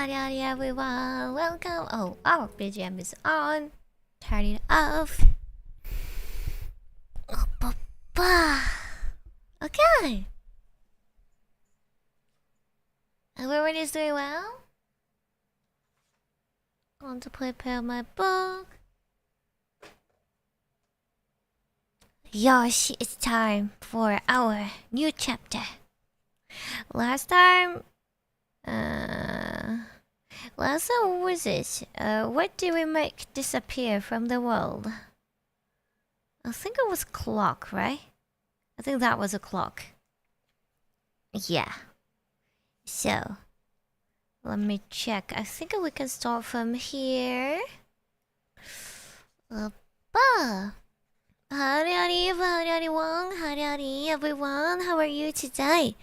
Howdy everyone, welcome. Oh, our BGM is on. Turn it off. Okay. Everyone is doing well. Going to prepare my book. Yosh, it's time for our new chapter. Last time, what was it? What did we make disappear from the world? I think it was clock, right? I think that was a clock. Yeah. So, let me check. I think we can start from here. Howdy everyone. How are you today?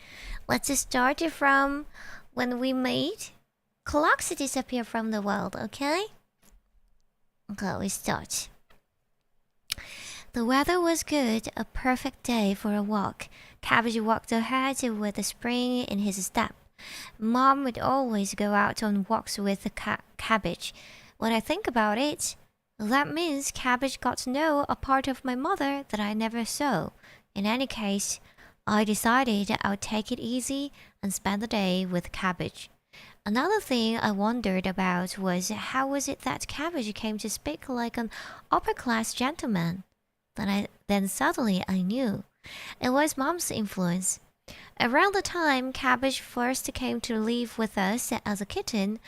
Let's start from when we made clocks disappear from the world, okay? Okay, we start. The weather was good, a perfect day for a walk. Cabbage walked ahead with a spring in his step. Mom would always go out on walks with the Cabbage. When I think about it, that means Cabbage got to know a part of my mother that I never saw. In any case, I decided I'd take it easy and spend the day with Cabbage. Another thing I wondered about was how was it that Cabbage came to speak like an upper-class gentleman? Then suddenly I knew. It was Mom's influence. Around the time Cabbage first came to live with us as a kitten,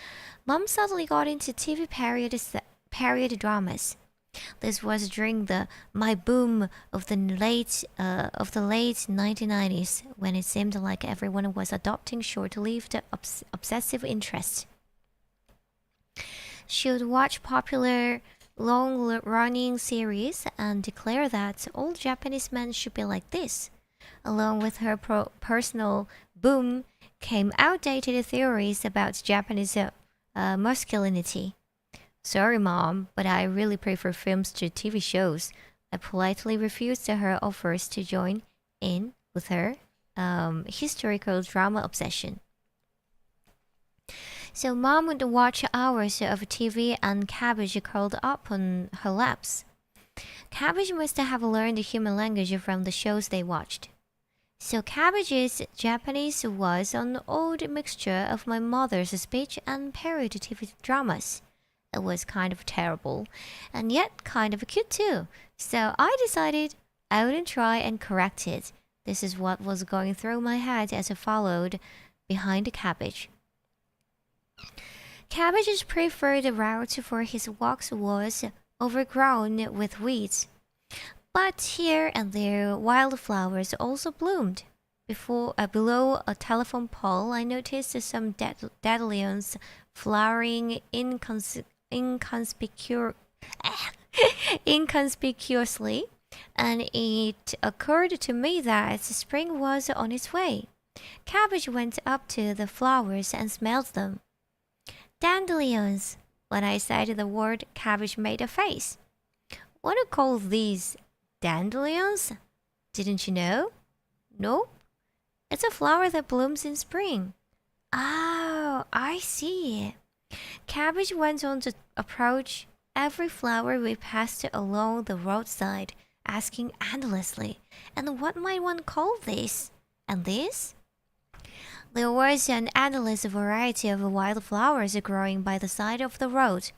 Mom suddenly got into TV period dramas. This was during my boom of the late 1990s, when it seemed like everyone was adopting short-lived obsessive interests. She would watch popular long-running series and declare that all Japanese men should be like this. Along with her personal boom came outdated theories about Japanese masculinity. Sorry, Mom, but I really prefer films to TV shows. I politely refused her offers to join in with her historical drama obsession. So Mom would watch hours of TV and Cabbage curled up on her laps. Cabbage must have learned the human language from the shows they watched. So Cabbage's Japanese was an odd mixture of my mother's speech and period TV dramas. It was kind of terrible, and yet kind of cute too. So I decided I wouldn't try and correct it. This is what was going through my head as I followed behind the Cabbage. Cabbage's preferred route for his walks was overgrown with weeds. But here and there wildflowers also bloomed. Below a telephone pole, I noticed some dandelions flowering inconspicuously, and it occurred to me that spring was on its way. Cabbage went up to the flowers and smelled them. Dandelions. When I said the word, Cabbage made a face. What do you call these? Dandelions? Didn't you know? Nope. It's a flower that blooms in spring. Oh, I see. Cabbage went on to approach every flower we passed along the roadside, asking endlessly, and what might one call this? And this? There was an endless variety of wildflowers growing by the side of the road,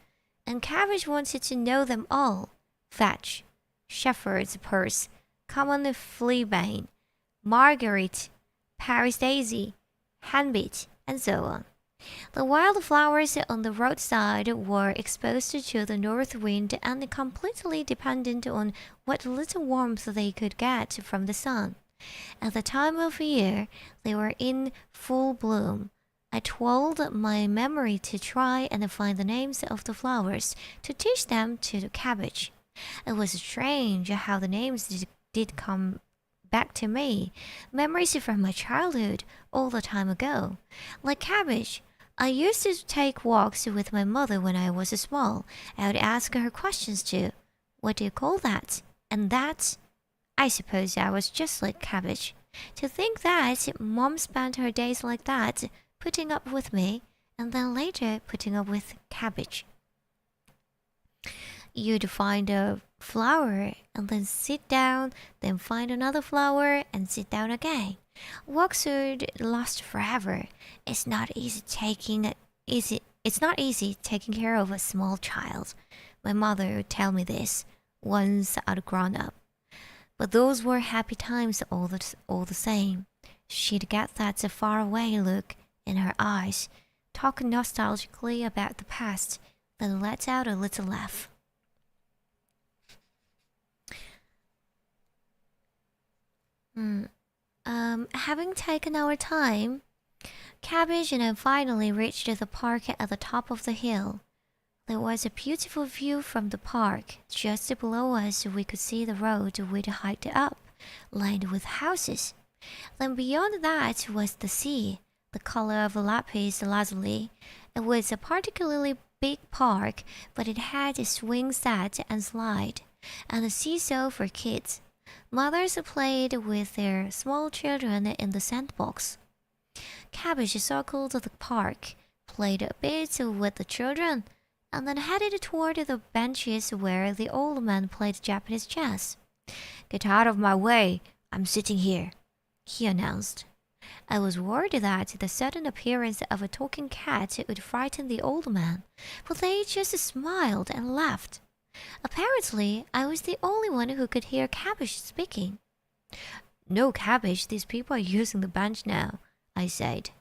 and Cabbage wanted to know them all. Vetch, shepherd's purse, common fleabane, marguerite, Paris daisy, henbit, and so on. The wildflowers on the roadside were exposed to the north wind and completely dependent on what little warmth they could get from the sun. At the time of year, they were in full bloom. I twirled my memory to try and find the names of the flowers to teach them to the Cabbage. It was strange how the names did come back to me, memories from my childhood all the time ago. Like Cabbage, I used to take walks with my mother when I was small. I would ask her questions too. What do you call that? And that? I suppose I was just like Cabbage. To think that Mom spent her days like that, putting up with me, and then later putting up with cabbage. You'd find a flower and then sit down, then find another flower and sit down again. Walks would last forever. It's not easy taking care of a small child. My mother would tell me this once I'd grown up. But those were happy times all the same. She'd get that faraway look in her eyes, talk nostalgically about the past, then let out a little laugh. Having taken our time, Cabbage and I finally reached the park at the top of the hill. There was a beautiful view from the park. Just below us we could see the road we'd hiked up, lined with houses. Then beyond that was the sea, the color of lapis lazuli. It was a particularly big park, but it had a swing set and slide, and a seesaw for kids. Mothers played with their small children in the sandbox. Cabbage circled the park, played a bit with the children, and then headed toward the benches where the old man played Japanese chess. "Get out of my way, I'm sitting here," he announced. I was worried that the sudden appearance of a talking cat would frighten the old man, but they just smiled and laughed. Apparently, I was the only one who could hear Cabbage speaking. "No, Cabbage, these people are using the bench now," I said.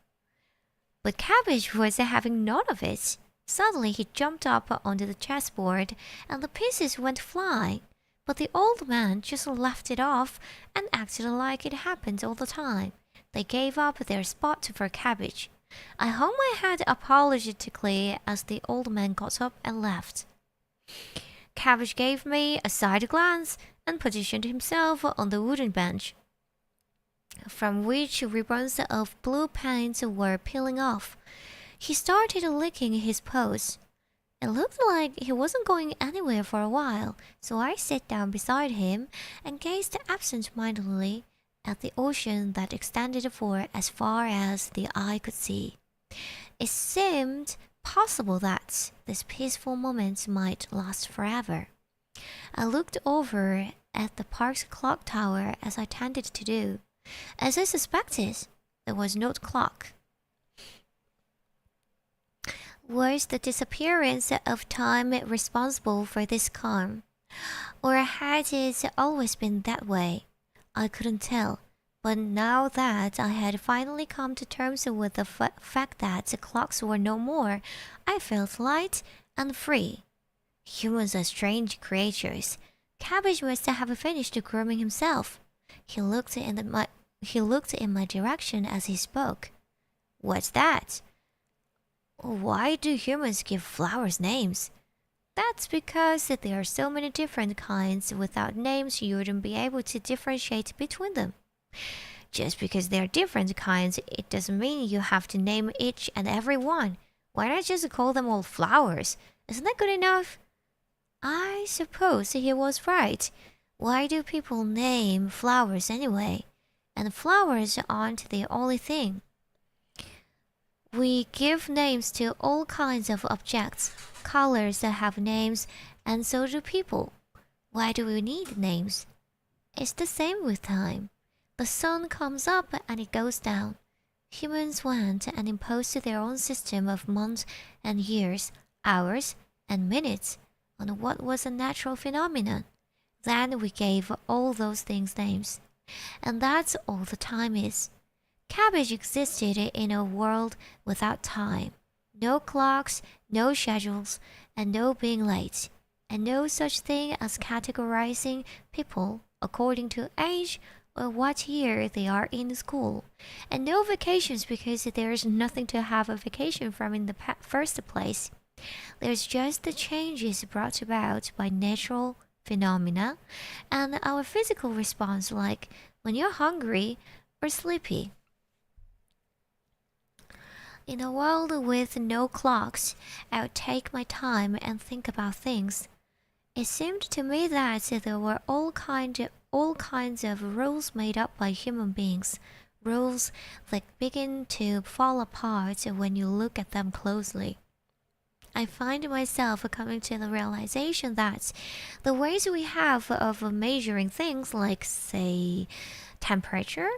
But Cabbage was having none of it. Suddenly he jumped up onto the chessboard and the pieces went flying. But the old man just laughed it off and acted like it happened all the time. They gave up their spot for Cabbage. I hung my head apologetically as the old man got up and left. Cabbage gave me a side glance and positioned himself on the wooden bench, from which ribbons of blue paint were peeling off. He started licking his paws. It looked like he wasn't going anywhere for a while, so I sat down beside him and gazed absent-mindedly at the ocean that extended for as far as the eye could see. It seemed possible that this peaceful moment might last forever. I looked over at the park's clock tower as I tended to do. As I suspected, there was no clock. Was the disappearance of time responsible for this calm? Or had it always been that way? I couldn't tell, but now that I had finally come to terms with the fact that clocks were no more, I felt light and free. Humans are strange creatures. Cabbage must have finished grooming himself. He looked in my direction as he spoke. "What's that?" "Why do humans give flowers names?" "That's because there are so many different kinds. Without names, you wouldn't be able to differentiate between them." "Just because there are different kinds, it doesn't mean you have to name each and every one. Why not just call them all flowers? Isn't that good enough?" I suppose he was right. Why do people name flowers anyway? And flowers aren't the only thing. We give names to all kinds of objects. Colors have names, and so do people. Why do we need names? It's the same with time. The sun comes up and it goes down. Humans went and imposed their own system of months and years, hours and minutes on what was a natural phenomenon. Then we gave all those things names. And that's all the time is. Cabbage existed in a world without time. No clocks, no schedules, and no being late. And no such thing as categorizing people according to age or what year they are in school. And no vacations because there is nothing to have a vacation from in the first place. There's just the changes brought about by natural phenomena and our physical response, like when you're hungry or sleepy. In a world with no clocks, I would take my time and think about things. It seemed to me that there were all kinds of rules made up by human beings, rules that begin to fall apart when you look at them closely. I find myself coming to the realization that the ways we have of measuring things like, say, temperature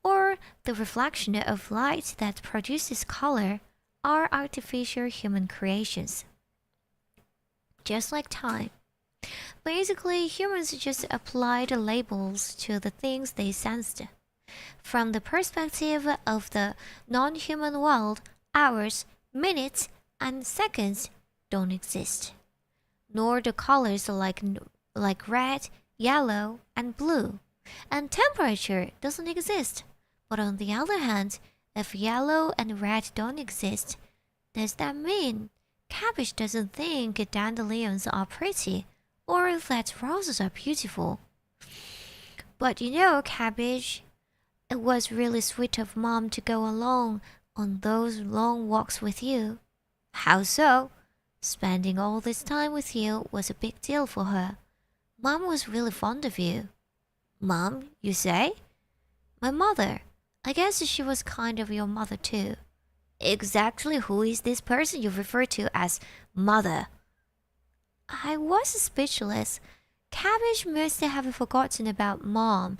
or the reflection of light that produces color are artificial human creations. Just like time. Basically, humans just applied labels to the things they sensed. From the perspective of the non-human world, hours, minutes, and seconds don't exist, nor the colors like red, yellow, and blue. And temperature doesn't exist. But on the other hand, if yellow and red don't exist, does that mean cabbage doesn't think dandelions are pretty or that roses are beautiful? But you know, cabbage, it was really sweet of Mom to go along on those long walks with you. How so? Spending all this time with you was a big deal for her. Mom was really fond of you. Mom, you say? My mother. I guess she was kind of your mother too. Exactly who is this person you refer to as mother? I was speechless. Cabbage must have forgotten about Mom,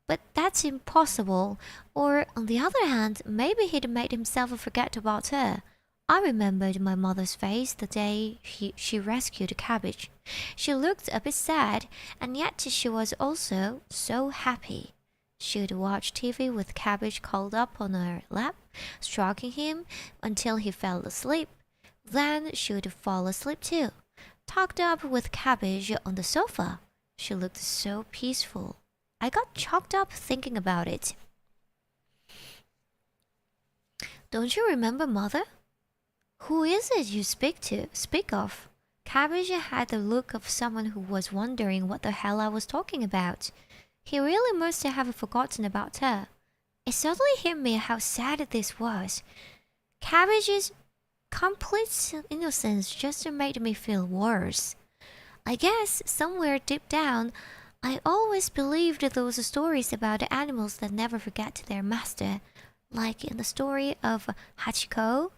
but that's impossible. Or, on the other hand, maybe he'd made himself forget about her. I remembered my mother's face the day she rescued Cabbage. She looked a bit sad, and yet she was also so happy. She'd watch TV with Cabbage curled up on her lap, stroking him until he fell asleep. Then she'd fall asleep too, tucked up with Cabbage on the sofa. She looked so peaceful. I got choked up thinking about it. Don't you remember, Mother? Who is it you speak of? Cabbage had the look of someone who was wondering what the hell I was talking about. He really must have forgotten about her. It suddenly hit me how sad this was. Cabbage's complete innocence just made me feel worse. I guess somewhere deep down, I always believed those stories about animals that never forget their master, like in the story of Hachiko,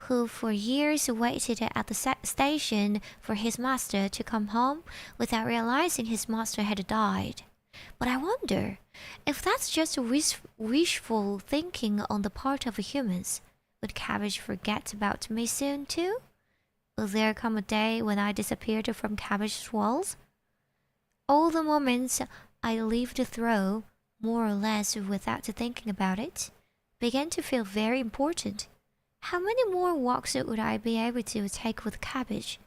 who for years waited at the station for his master to come home without realizing his master had died. But I wonder if that's just wishful thinking on the part of humans. Would Cabbage forget about me soon too? Will there come a day when I disappeared from Cabbage's walls? All the moments I lived through, more or less without thinking about it, began to feel very important. How many more walks would I be able to take with Cabbage?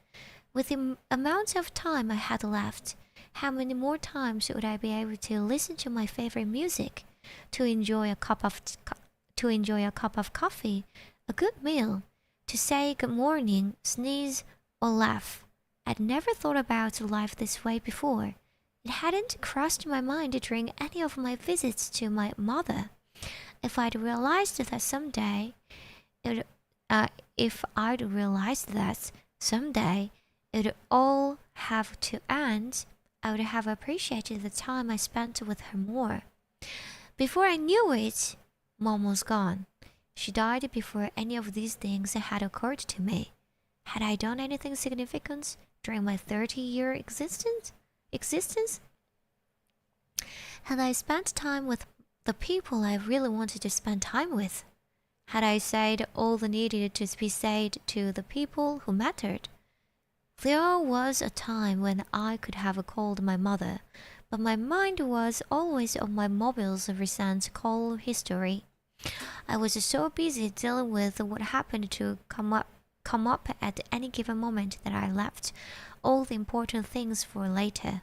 With the amount of time I had left, how many more times would I be able to listen to my favorite music, to enjoy a cup of coffee, a good meal, to say good morning, sneeze, or laugh? I'd never thought about life this way before. It hadn't crossed my mind during any of my visits to my mother. If I'd realized that someday it'd all have to end, I would have appreciated the time I spent with her more. Before I knew it, Mom was gone. She died before any of these things had occurred to me. Had I done anything significant during my 30-year existence? Had I spent time with the people I really wanted to spend time with? Had I said all that needed to be said to the people who mattered? There was a time when I could have called my mother, but my mind was always on my mobile's recent call history. I was so busy dealing with what happened to come up at any given moment that I left all the important things for later.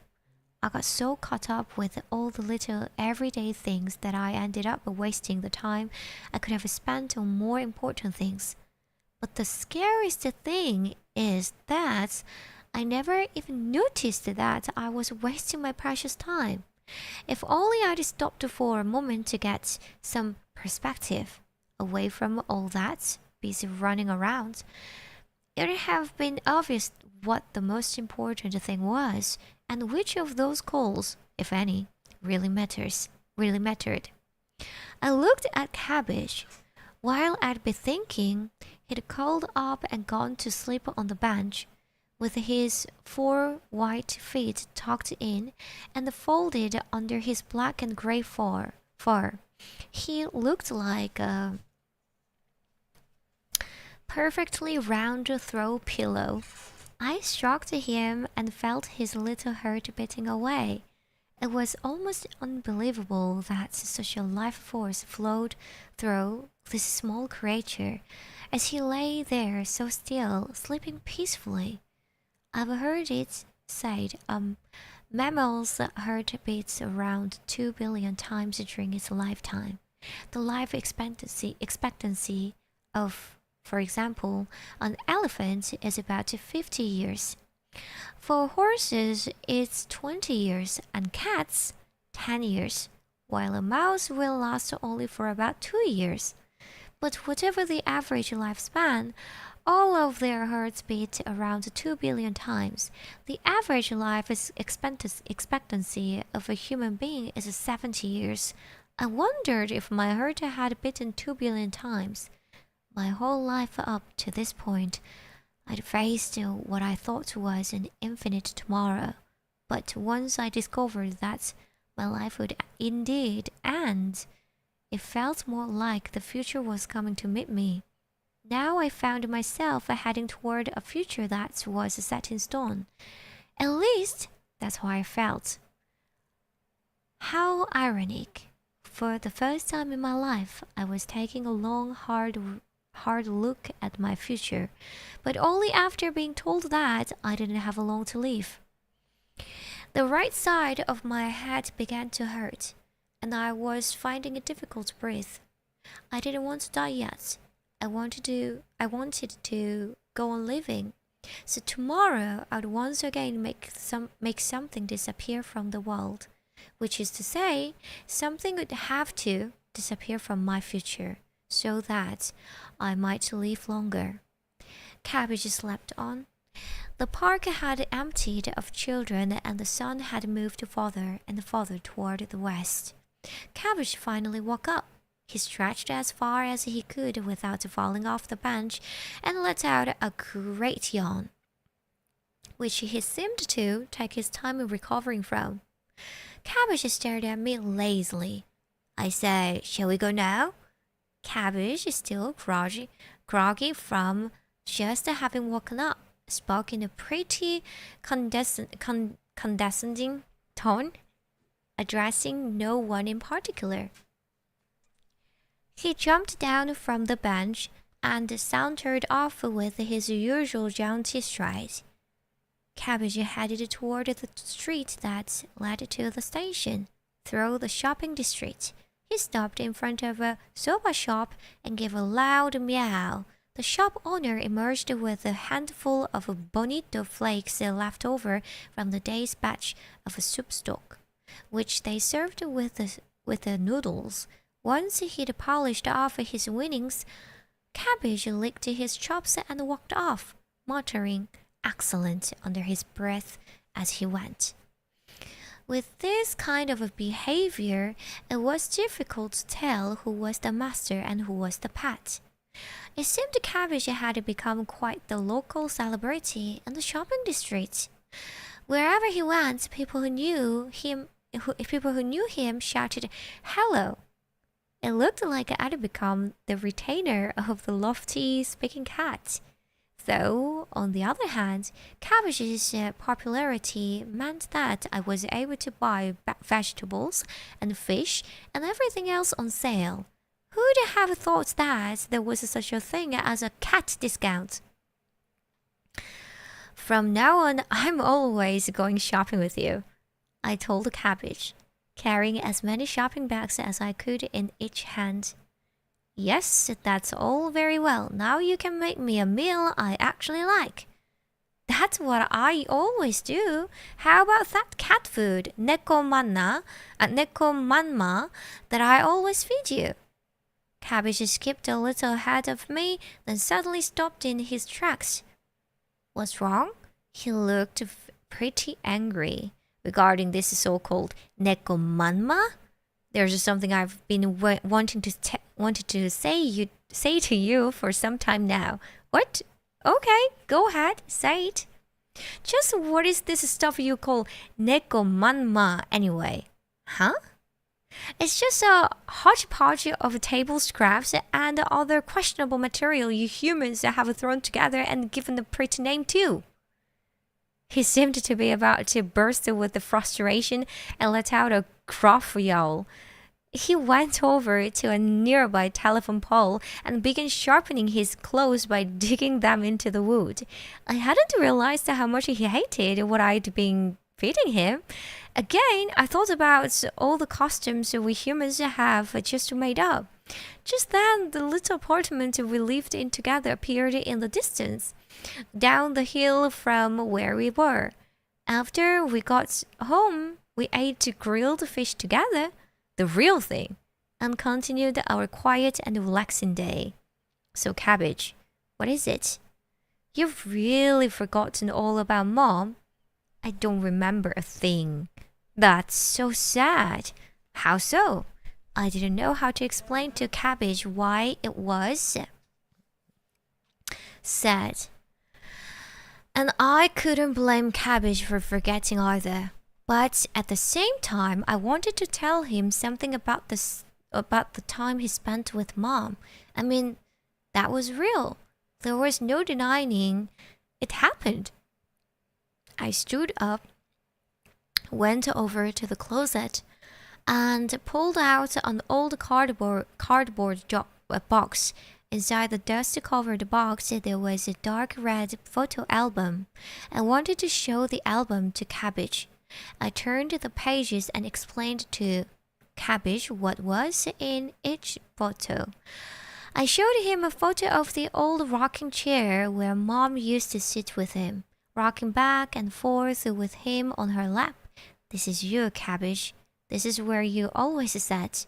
I got so caught up with all the little everyday things that I ended up wasting the time I could have spent on more important things. But the scariest thing is that I never even noticed that I was wasting my precious time. If only I'd stopped for a moment to get some perspective away from all that busy running around, it'd have been obvious what the most important thing was, and which of those calls, if any, really mattered. I looked at Cabbage. While I'd been thinking, he'd curled up and gone to sleep on the bench, with his 4 white feet tucked in and folded under his black and gray fur. He looked like a perfectly round throw pillow. I stroked him and felt his little hurt beating away. It was almost unbelievable that such a life force flowed through this small creature as he lay there so still, sleeping peacefully. I've heard it said mammals heart beats around 2 billion times during its lifetime. The life expectancy of, for example, an elephant is about 50 years. For horses, it's 20 years, and cats, 10 years, while a mouse will last only for about 2 years. But whatever the average lifespan, all of their hearts beat around 2 billion times. The average life expectancy of a human being is 70 years. I wondered if my heart had beaten 2 billion times. My whole life up to this point, I'd faced what I thought was an infinite tomorrow. But once I discovered that my life would indeed end, it felt more like the future was coming to meet me. Now I found myself heading toward a future that was set in stone. At least, that's how I felt. How ironic. For the first time in my life, I was taking a long, hard look at my future, but only after being told that I didn't have long to live. The right side of my head began to hurt, and I was finding it difficult to breathe. I didn't want to die yet. I wanted to go on living. So tomorrow I'd once again make something disappear from the world, which is to say, something would have to disappear from my future, so that I might live longer. Cabbage slept on. The park had emptied of children and the sun had moved farther and farther toward the west. Cabbage finally woke up. He stretched as far as he could without falling off the bench and let out a great yawn, which he seemed to take his time in recovering from. Cabbage stared at me lazily. I say, shall we go now? Cabbage, still groggy from just having woken up, spoke in a pretty condescending tone, addressing no one in particular. He jumped down from the bench and sauntered off with his usual jaunty stride. Cabbage headed toward the street that led to the station, through the shopping district. He stopped in front of a soba shop and gave a loud meow. The shop owner emerged with a handful of bonito flakes left over from the day's batch of soup stock, which they served with the noodles. Once he'd polished off his winnings, Cabbage licked his chops and walked off, muttering "excellent" under his breath as he went. With this kind of behavior, it was difficult to tell who was the master and who was the pet. It seemed Cabbage had become quite the local celebrity in the shopping district. Wherever he went, people who knew him shouted "hello." It looked like I'd become the retainer of the lofty speaking cat. Though, on the other hand, Cabbage's popularity meant that I was able to buy vegetables and fish and everything else on sale. Who'd have thought that there was such a thing as a cat discount? From now on, I'm always going shopping with you, I told Cabbage, carrying as many shopping bags as I could in each hand. Yes, that's all very well. Now you can make me a meal I actually like. That's what I always do. How about that cat food, neko manma, that I always feed you? Cabbage skipped a little ahead of me, then suddenly stopped in his tracks. What's wrong? He looked pretty angry regarding this so-called neko manma. There's something I've been wanting to say to you for some time now. What? Okay, go ahead, say it. Just what is this stuff you call nekomanma anyway? Huh? It's just a hodgepodge of table scraps and other questionable material you humans have thrown together and given a pretty name to. He seemed to be about to burst with the frustration and let out a gruff yowl. He went over to a nearby telephone pole and began sharpening his claws by digging them into the wood. I hadn't realized how much he hated what I'd been feeding him. Again, I thought about all the costumes we humans have just made up. Just then, the little apartment we lived in together appeared in the distance, down the hill from where we were. After we got home, we ate grilled fish together, the real thing, and continued our quiet and relaxing day. So, Cabbage, what is it? You've really forgotten all about Mom? I don't remember a thing. That's so sad. How so? I didn't know how to explain to Cabbage why it was sad. And I couldn't blame Cabbage for forgetting either. But at the same time, I wanted to tell him something about the time he spent with Mom. I mean, that was real. There was no denying it happened. I stood up, went over to the closet, and pulled out an old cardboard box. Inside the dust-covered box, there was a dark red photo album. I wanted to show the album to Cabbage. I turned the pages and explained to Cabbage what was in each photo. I showed him a photo of the old rocking chair where Mom used to sit with him, rocking back and forth with him on her lap. This is you, Cabbage. This is where you always sat.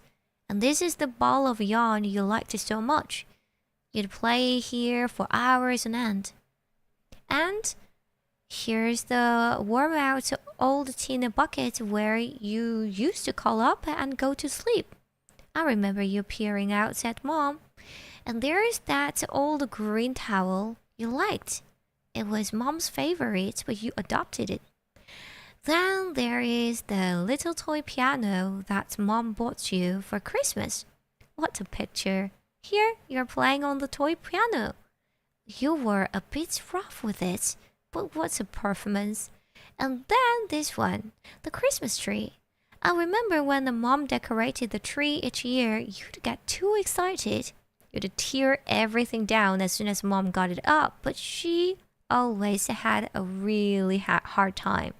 And this is the ball of yarn you liked so much. You'd play here for hours on end. And here's the worn-out old tin bucket where you used to call up and go to sleep. I remember you peering out at Mom. And there's that old green towel you liked. It was Mom's favorite, but you adopted it. Then there is the little toy piano that Mom bought you for Christmas. What a picture. Here, you're playing on the toy piano. You were a bit rough with it, but what a performance. And then this one, the Christmas tree. I remember when the Mom decorated the tree each year, you'd get too excited. You'd tear everything down as soon as Mom got it up, but she always had a really hard time.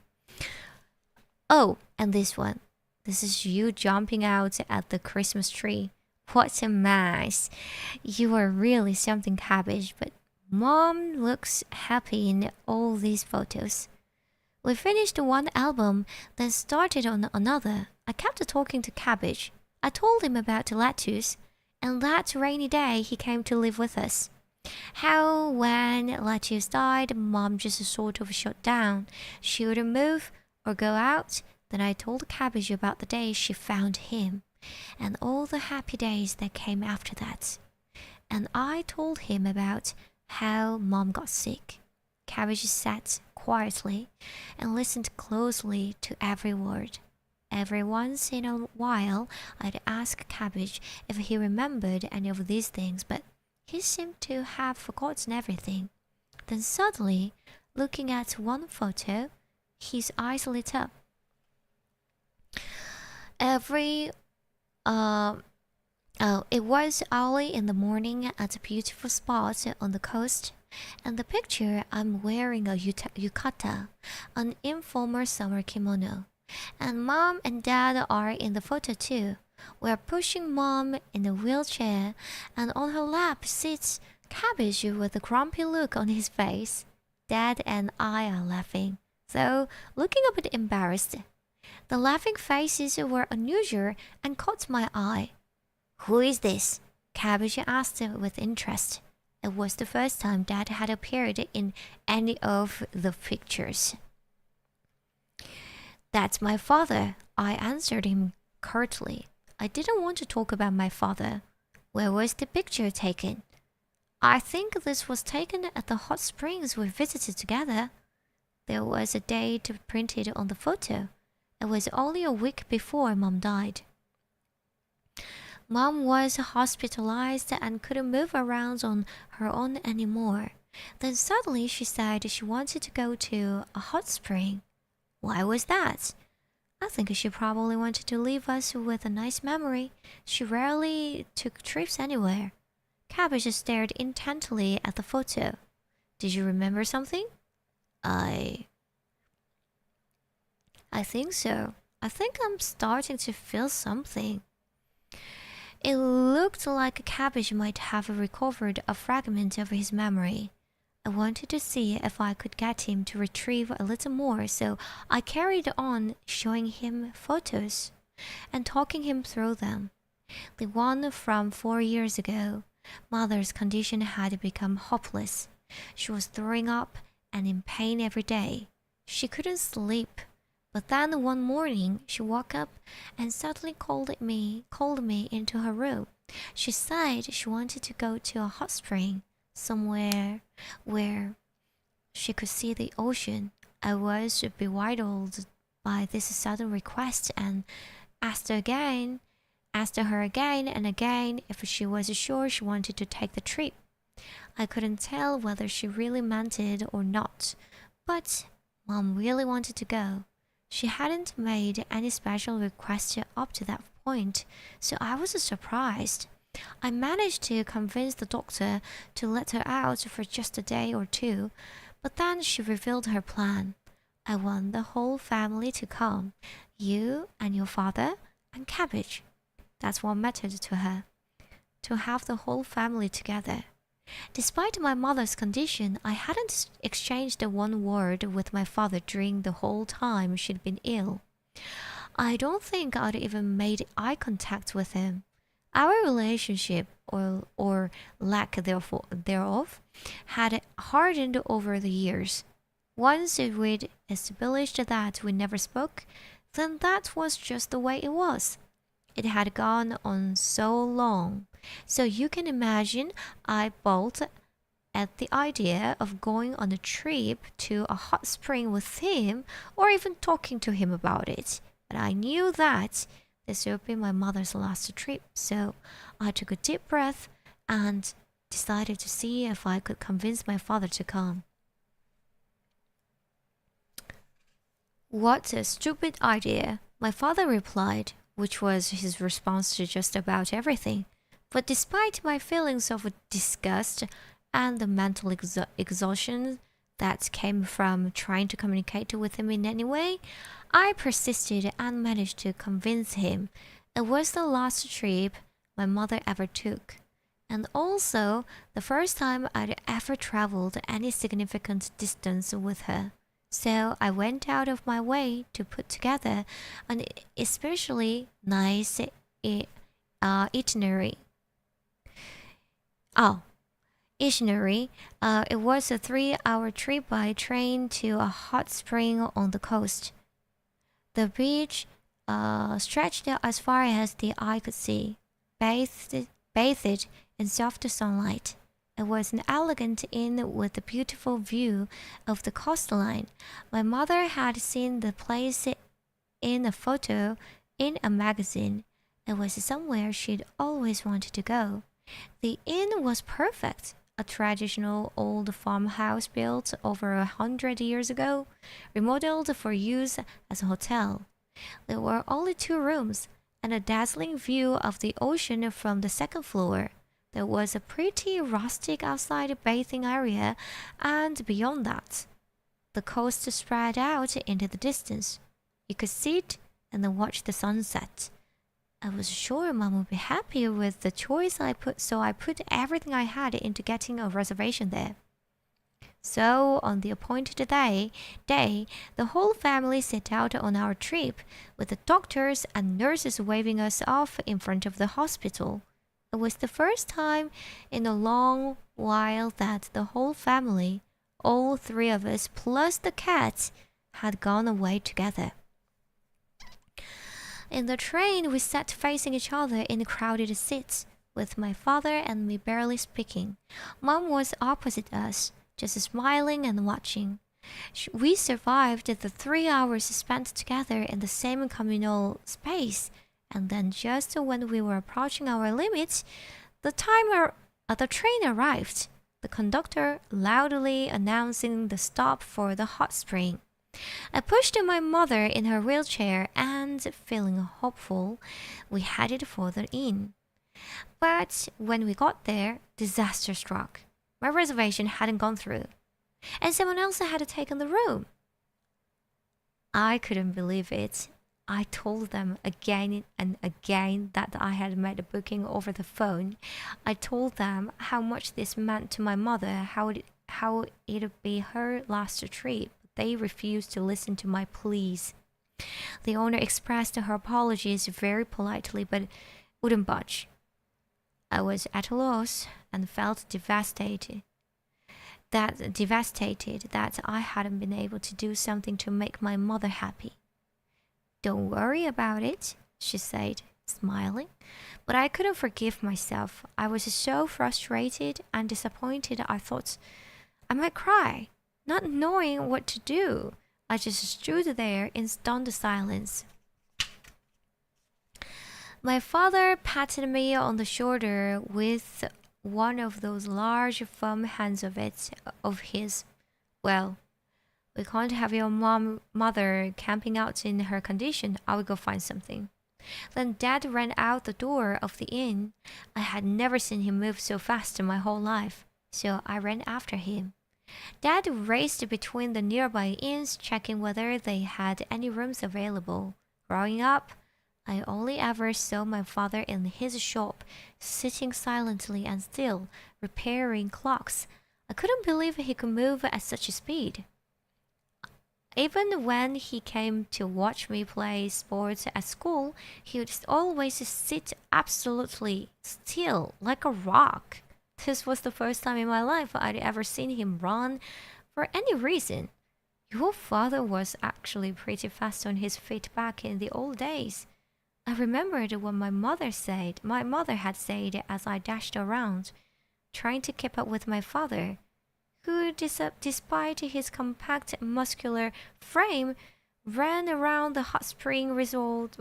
Oh, and this one. This is you jumping out at the Christmas tree. What a mess. You are really something, Cabbage, but Mom looks happy in all these photos. We finished one album, then started on another. I kept talking to Cabbage. I told him about Lettuce, and that rainy day he came to live with us. How when Lettuce died, Mom just sort of shut down. She wouldn't move or go out. Then I told Cabbage about the day she found him, and all the happy days that came after that. And I told him about how Mom got sick. Cabbage sat quietly and listened closely to every word. Every once in a while, I'd ask Cabbage if he remembered any of these things, but he seemed to have forgotten everything. Then suddenly, looking at one photo, his eyes lit up. It was early in the morning at a beautiful spot on the coast, and the picture I'm wearing a yukata, an informal summer kimono, and Mom and Dad are in the photo too. We're pushing Mom in a wheelchair, and on her lap sits Cabbage with a grumpy look on his face. Dad and I are laughing, though looking a bit embarrassed. The laughing faces were unusual and caught my eye. Who is this? Cabbage asked with interest. It was the first time Dad had appeared in any of the pictures. That's my father, I answered him curtly. I didn't want to talk about my father. Where was the picture taken? I think this was taken at the hot springs we visited together. There was a date printed on the photo. It was only a week before Mom died. Mom was hospitalized and couldn't move around on her own anymore. Then suddenly she said she wanted to go to a hot spring. Why was that? I think she probably wanted to leave us with a nice memory. She rarely took trips anywhere. Cabbage stared intently at the photo. Did you remember something? I think so. I think I'm starting to feel something. It looked like Cabbage might have recovered a fragment of his memory. I wanted to see if I could get him to retrieve a little more, so I carried on showing him photos and talking him through them. The one from 4 years ago, Mother's condition had become hopeless. She was throwing up and in pain every day. She couldn't sleep. But then one morning she woke up and suddenly called me into her room. She said she wanted to go to a hot spring, somewhere where she could see the ocean. I was bewildered by this sudden request and asked her again and again if she was sure she wanted to take the trip. I couldn't tell whether she really meant it or not, but Mom really wanted to go. She hadn't made any special requests up to that point, so I was surprised. I managed to convince the doctor to let her out for just a day or two, but then she revealed her plan. I want the whole family to come, you and your father and Cabbage. That's what mattered to her, to have the whole family together. Despite my mother's condition, I hadn't exchanged one word with my father during the whole time she'd been ill. I don't think I'd even made eye contact with him. Our relationship, or lack thereof, had hardened over the years. Once we'd established that we never spoke, then that was just the way it was. It had gone on so long. So you can imagine I balked at the idea of going on a trip to a hot spring with him or even talking to him about it. But I knew that this would be my mother's last trip, so I took a deep breath and decided to see if I could convince my father to come. What a stupid idea, my father replied, which was his response to just about everything. But despite my feelings of disgust and the mental exhaustion that came from trying to communicate with him in any way, I persisted and managed to convince him. It was the last trip my mother ever took, and also the first time I'd ever traveled any significant distance with her. So I went out of my way to put together an especially nice itinerary. It was a 3-hour trip by train to a hot spring on the coast. The beach stretched as far as the eye could see, bathed in soft sunlight. It was an elegant inn with a beautiful view of the coastline. My mother had seen the place in a photo in a magazine. It was somewhere she'd always wanted to go. The inn was perfect, a traditional old farmhouse built over 100 years ago, remodeled for use as a hotel. There were only 2 rooms, and a dazzling view of the ocean from the second floor. There was a pretty rustic outside bathing area, and beyond that, the coast spread out into the distance. You could sit and then watch the sunset. I was sure Mom would be happy with the choice so I put everything I had into getting a reservation there. So, on the appointed day, the whole family set out on our trip, with the doctors and nurses waving us off in front of the hospital. It was the first time in a long while that the whole family, all 3 of us plus the cats, had gone away together. In the train, we sat facing each other in crowded seats, with my father and me barely speaking. Mom was opposite us, just smiling and watching. We survived the 3 hours spent together in the same communal space, and then just when we were approaching our limits, the train arrived, the conductor loudly announcing the stop for the hot spring. I pushed my mother in her wheelchair and, feeling hopeful, we headed further in. But when we got there, disaster struck. My reservation hadn't gone through, and someone else had taken the room. I couldn't believe it. I told them again and again that I had made a booking over the phone. I told them how much this meant to my mother, how it'd be her last trip. They refused to listen to my pleas. The owner expressed her apologies very politely, but wouldn't budge. I was at a loss and felt devastated that I hadn't been able to do something to make my mother happy. "Don't worry about it," she said, smiling. But I couldn't forgive myself. I was so frustrated and disappointed I thought I might cry. Not knowing what to do, I just stood there in stunned silence. My father patted me on the shoulder with one of those large firm hands of his. "Well, we can't have your mother camping out in her condition. I will go find something." Then Dad ran out the door of the inn. I had never seen him move so fast in my whole life, so I ran after him. Dad raced between the nearby inns, checking whether they had any rooms available. Growing up, I only ever saw my father in his shop, sitting silently and still, repairing clocks. I couldn't believe he could move at such a speed. Even when he came to watch me play sports at school, he would always sit absolutely still, like a rock. This was the first time in my life I'd ever seen him run for any reason. Your father was actually pretty fast on his feet back in the old days. I remembered what my mother had said as I dashed around, trying to keep up with my father, who, despite his compact muscular frame, ran around the hot spring resort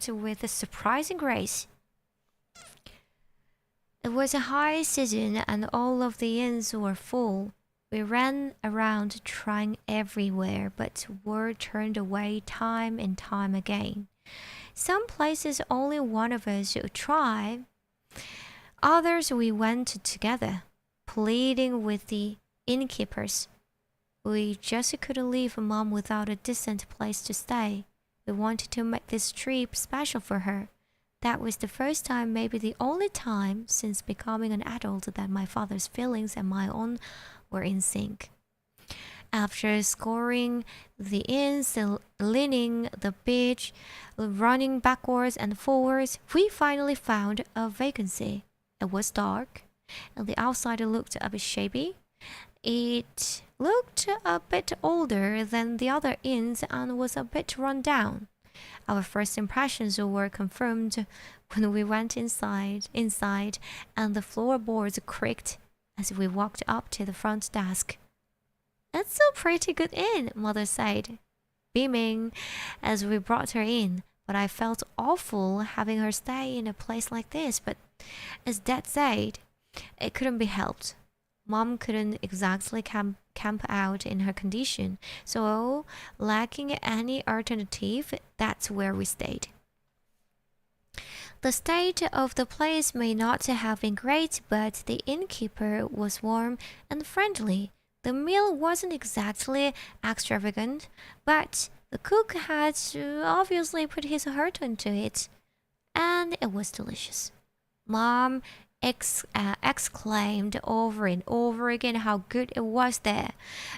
with a surprising grace. It was a high season and all of the inns were full. We ran around trying everywhere, but were turned away time and time again. Some places only one of us would try. Others we went together, pleading with the innkeepers. We just couldn't leave Mom without a decent place to stay. We wanted to make this trip special for her. That was the first time, maybe the only time, since becoming an adult that my father's feelings and my own were in sync. After scoring the inns, leaning the beach, running backwards and forwards, we finally found a vacancy. It was dark, and the outside looked a bit shabby. It looked a bit older than the other inns and was a bit run down. Our first impressions were confirmed when we went inside, and the floorboards creaked as we walked up to the front desk. "It's a pretty good inn," Mother said, beaming as we brought her in. But I felt awful having her stay in a place like this. But as Dad said, it couldn't be helped. Mom couldn't exactly camp out in her condition, so lacking any alternative, that's where we stayed. The state of the place may not have been great, but the innkeeper was warm and friendly. The meal wasn't exactly extravagant, but the cook had obviously put his heart into it, and it was delicious. Mom exclaimed over and over again how good it was there,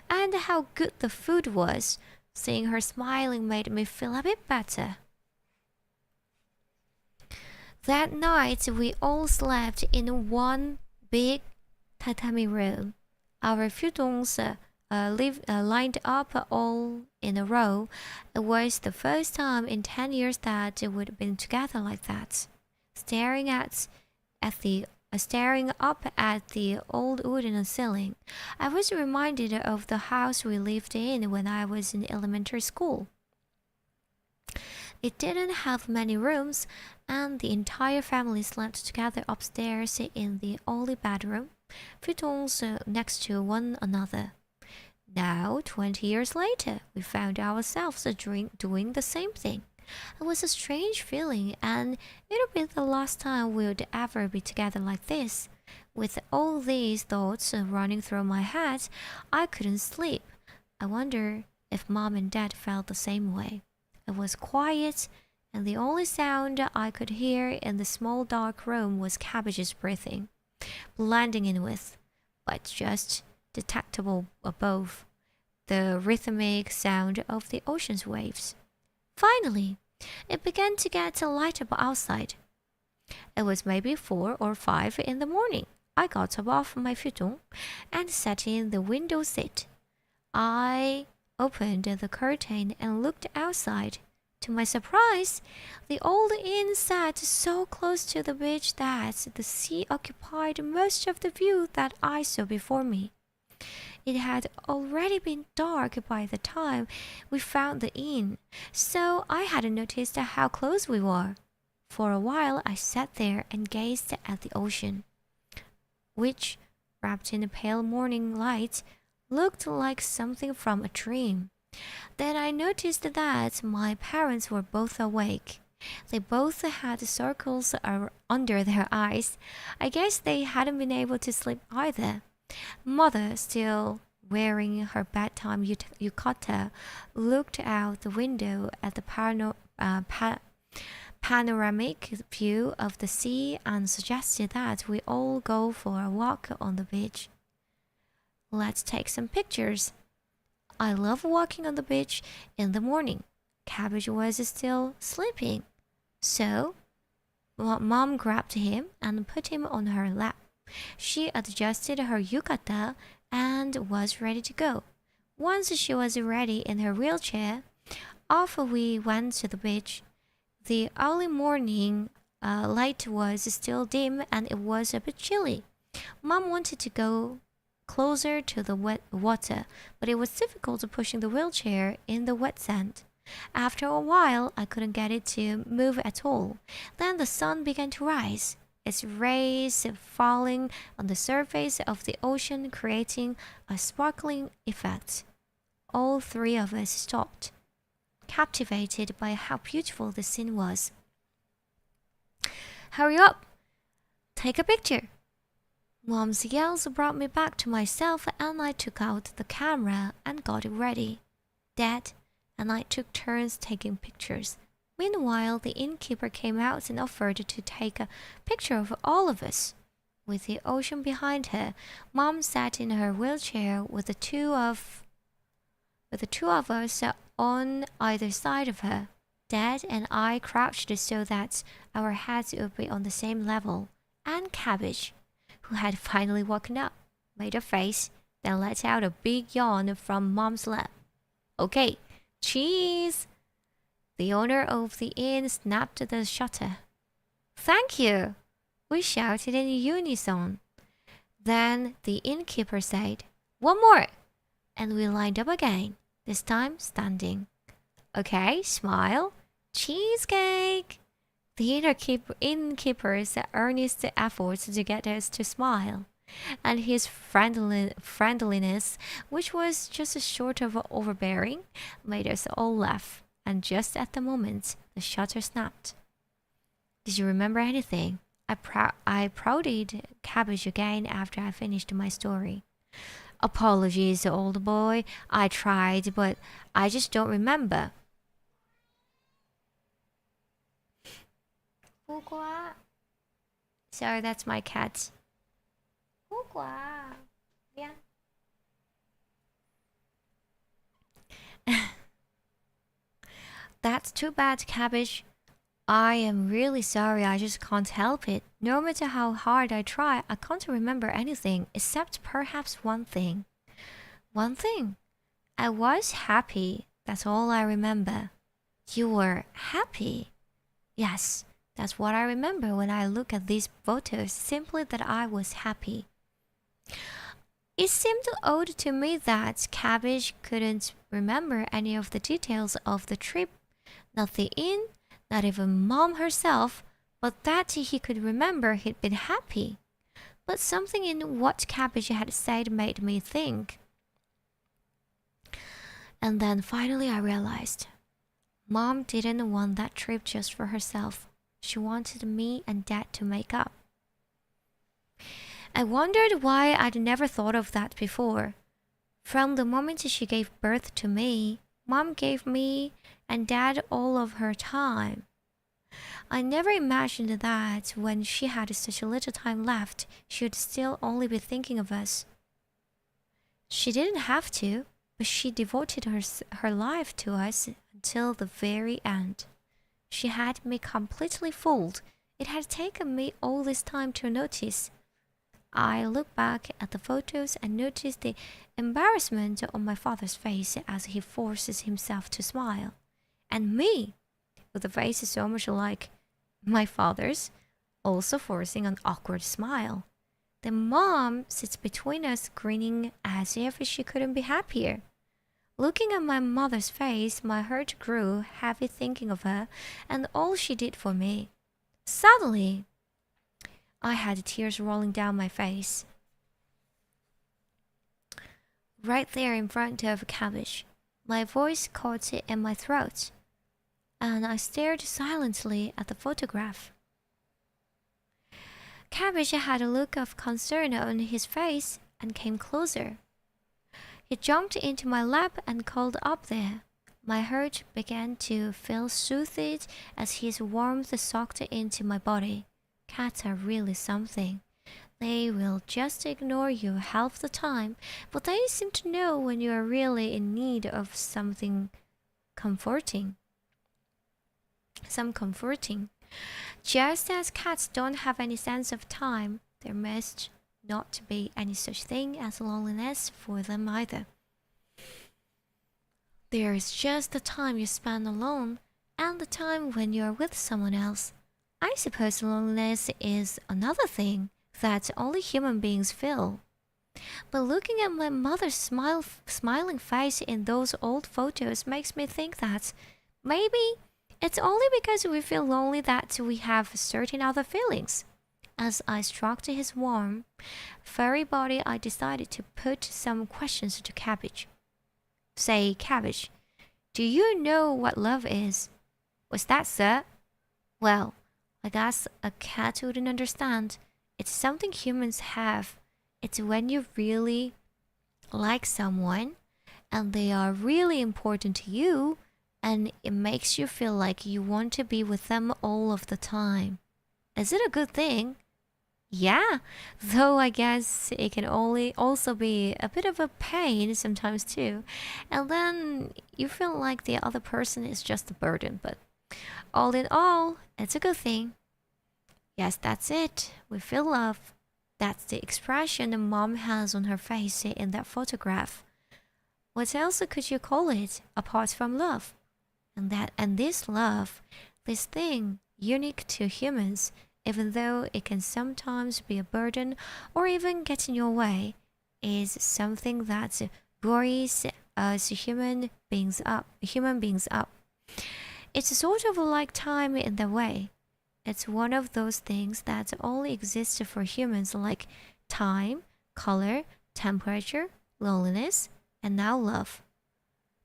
and how good the food was. Seeing her smiling made me feel a bit better. That night, we all slept in one big tatami room. Our futons lined up all in a row. It was the first time in 10 years that we'd been together like that, staring up at the old wooden ceiling. I was reminded of the house we lived in when I was in elementary school. It didn't have many rooms, and the entire family slept together upstairs in the only bedroom, futons next to one another. Now, 20 years later, we found ourselves doing the same thing. It was a strange feeling, and it'll be the last time we'd ever be together like this. With all these thoughts running through my head, I couldn't sleep. I wonder if Mom and Dad felt the same way. It was quiet, and the only sound I could hear in the small dark room was Cabbage's breathing, blending in with, but just detectable above, the rhythmic sound of the ocean's waves. Finally, it began to get light up outside. It was maybe 4 or 5 in the morning. I got up off my futon and sat in the window seat. I opened the curtain and looked outside. To my surprise, the old inn sat so close to the beach that the sea occupied most of the view that I saw before me. It had already been dark by the time we found the inn, so I hadn't noticed how close we were. For a while I sat there and gazed at the ocean, which, wrapped in a pale morning light, looked like something from a dream. Then I noticed that my parents were both awake. They both had circles under their eyes. I guess they hadn't been able to sleep either. Mother, still wearing her bedtime yukata, looked out the window at the panoramic view of the sea and suggested that we all go for a walk on the beach. Let's take some pictures. I love walking on the beach in the morning. Cabbage was still sleeping, so Mom grabbed him and put him on her lap. She adjusted her yukata and was ready to go. Once she was ready in her wheelchair, off we went to the beach. The early morning light was still dim and it was a bit chilly. Mom wanted to go closer to the wet water, but it was difficult pushing the wheelchair in the wet sand. After a while, I couldn't get it to move at all. Then the sun began to rise, its rays falling on the surface of the ocean, creating a sparkling effect. All 3 of us stopped, captivated by how beautiful the scene was. "Hurry up! Take a picture!" Mom's yells brought me back to myself, and I took out the camera and got it ready. Dad and I took turns taking pictures. Meanwhile, the innkeeper came out and offered to take a picture of all of us. With the ocean behind her, Mom sat in her wheelchair with the two of us on either side of her. Dad and I crouched so that our heads would be on the same level, and Cabbage, who had finally woken up, made a face, then let out a big yawn from Mom's lap. "Okay, cheese!" The owner of the inn snapped the shutter. "Thank you!" we shouted in unison. Then the innkeeper said, "One more!" and we lined up again, this time standing. "Okay, smile. Cheesecake!" The innkeeper's earnest efforts to get us to smile, and his friendliness, which was just short of overbearing, made us all laugh. And just at the moment, the shutter snapped. "Did you remember anything?" I prodded Cabbage again after I finished my story. "Apologies, old boy. I tried, but I just don't remember." Sorry, that's my cat. Yeah. That's too bad, Cabbage. I am really sorry, I just can't help it. No matter how hard I try, I can't remember anything, except perhaps one thing. One thing. I was happy. That's all I remember. You were happy? Yes, that's what I remember when I look at these photos. Simply that I was happy. It seemed odd to me that Cabbage couldn't remember any of the details of the trip, not the inn, not even Mom herself, but that he could remember he'd been happy. But something in what Cabbage had said made me think. And then finally I realized. Mom didn't want that trip just for herself. She wanted me and Dad to make up. I wondered why I'd never thought of that before. From the moment she gave birth to me, Mom gave me and Dad all of her time. I never imagined that when she had such a little time left, she would still only be thinking of us. She didn't have to, but she devoted her life to us until the very end. She had me completely fooled. It had taken me all this time to notice. I look back at the photos and notice the embarrassment on my father's face as he forces himself to smile. And me, with a face so much like my father's, also forcing an awkward smile. Then Mom sits between us grinning as if she couldn't be happier. Looking at my mother's face, my heart grew heavy thinking of her and all she did for me. Suddenly, I had tears rolling down my face. Right there in front of Cabbage, my voice caught in my throat, and I stared silently at the photograph. Cabbage had a look of concern on his face and came closer. He jumped into my lap and curled up there. My heart began to feel soothed as his warmth soaked into my body. Cats are really something. They will just ignore you half the time, but they seem to know when you are really in need of something comforting. Just as cats don't have any sense of time, there must not be any such thing as loneliness for them either. There is just the time you spend alone and the time when you're with someone else. I suppose loneliness is another thing that only human beings feel. But looking at my mother's smiling face in those old photos makes me think that maybe it's only because we feel lonely that we have certain other feelings. As I stroked his warm, furry body, I decided to put some questions to Cabbage. Say, Cabbage, do you know what love is? What's that, sir? Well, I guess a cat wouldn't understand. It's something humans have. It's when you really like someone and they are really important to you and it makes you feel like you want to be with them all of the time. Is it a good thing? Yeah, though I guess it can also be a bit of a pain sometimes too. And then you feel like the other person is just a burden, but all in all, it's a good thing. Yes, that's it. We feel love. That's the expression the mom has on her face in that photograph. What else could you call it apart from love? And this love, this thing unique to humans, even though it can sometimes be a burden or even get in your way, is something that buoys us human beings up. It's sort of like time in the way. It's one of those things that only exist for humans, like time, color, temperature, loneliness, and now love.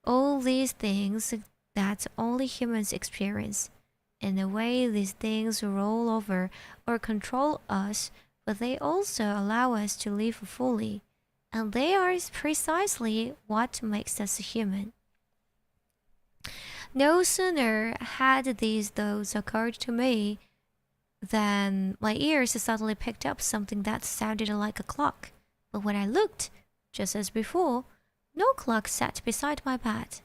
All these things that only humans experience. In a way, these things roll over or control us, but they also allow us to live fully. And they are precisely what makes us human. No sooner had these thoughts occurred to me than my ears suddenly picked up something that sounded like a clock. But when I looked, just as before, no clock sat beside my bed.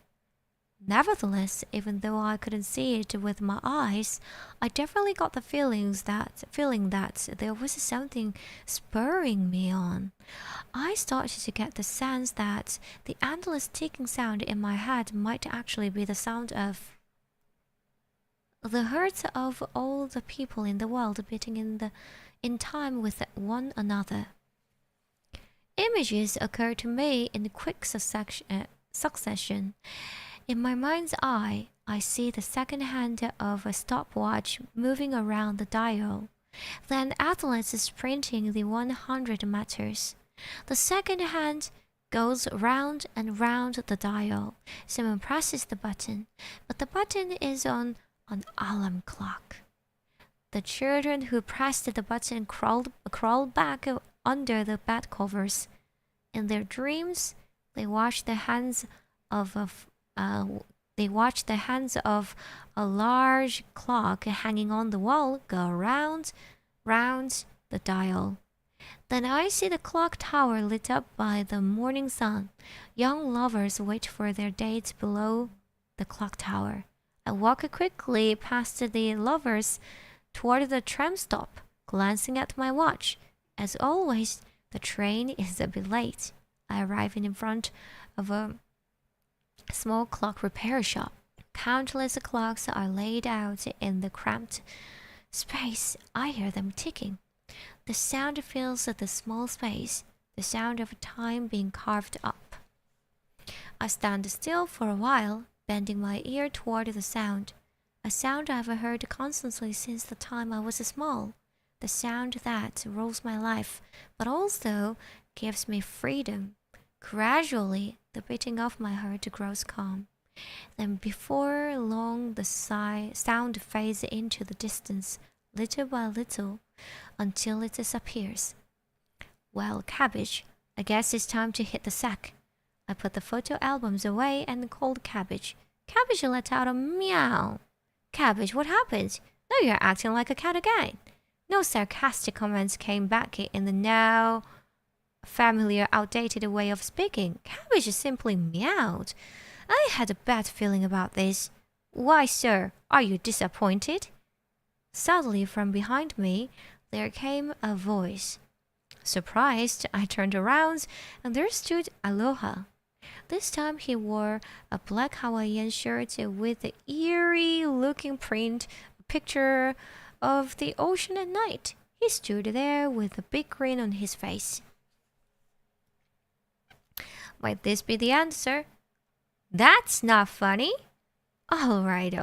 Nevertheless, even though I couldn't see it with my eyes, I definitely got the feeling that there was something spurring me on. I started to get the sense that the endless ticking sound in my head might actually be the sound of the hearts of all the people in the world beating in time with one another. Images occurred to me in quick succession. In my mind's eye, I see the second hand of a stopwatch moving around the dial. Then athletes sprinting the 100 meters. The second hand goes round and round the dial. Someone presses the button, but the button is on an alarm clock. The children who pressed the button crawled back under the bed covers. In their dreams, they watched the hands of a large clock hanging on the wall go round the dial. Then I see the clock tower lit up by the morning sun. Young lovers wait for their dates below the clock tower. I walk quickly past the lovers toward the tram stop, glancing at my watch. As always, the train is a bit late. I arrive in front of a small clock repair shop. Countless clocks are laid out in the cramped space. I hear them ticking. The sound fills the small space, the sound of time being carved up. I stand still for a while, bending my ear toward the sound. A sound I've heard constantly since the time I was small. The sound that rules my life, but also gives me freedom. Gradually, the beating of my heart grows calm. Then before long the sound fades into the distance, little by little, until it disappears. Well, Cabbage, I guess it's time to hit the sack. I put the photo albums away and called Cabbage. Cabbage let out a meow. Cabbage, what happened? Now you're acting like a cat again. No sarcastic comments came back in the now familiar, outdated way of speaking. Cabbage simply meowed. I had a bad feeling about this. Why, sir, are you disappointed? Suddenly, from behind me, there came a voice. Surprised, I turned around, and there stood Aloha. This time he wore a black Hawaiian shirt with the eerie-looking print, a picture of the ocean at night. He stood there with a big grin on his face. Might this be the end, sir? That's not funny. All right.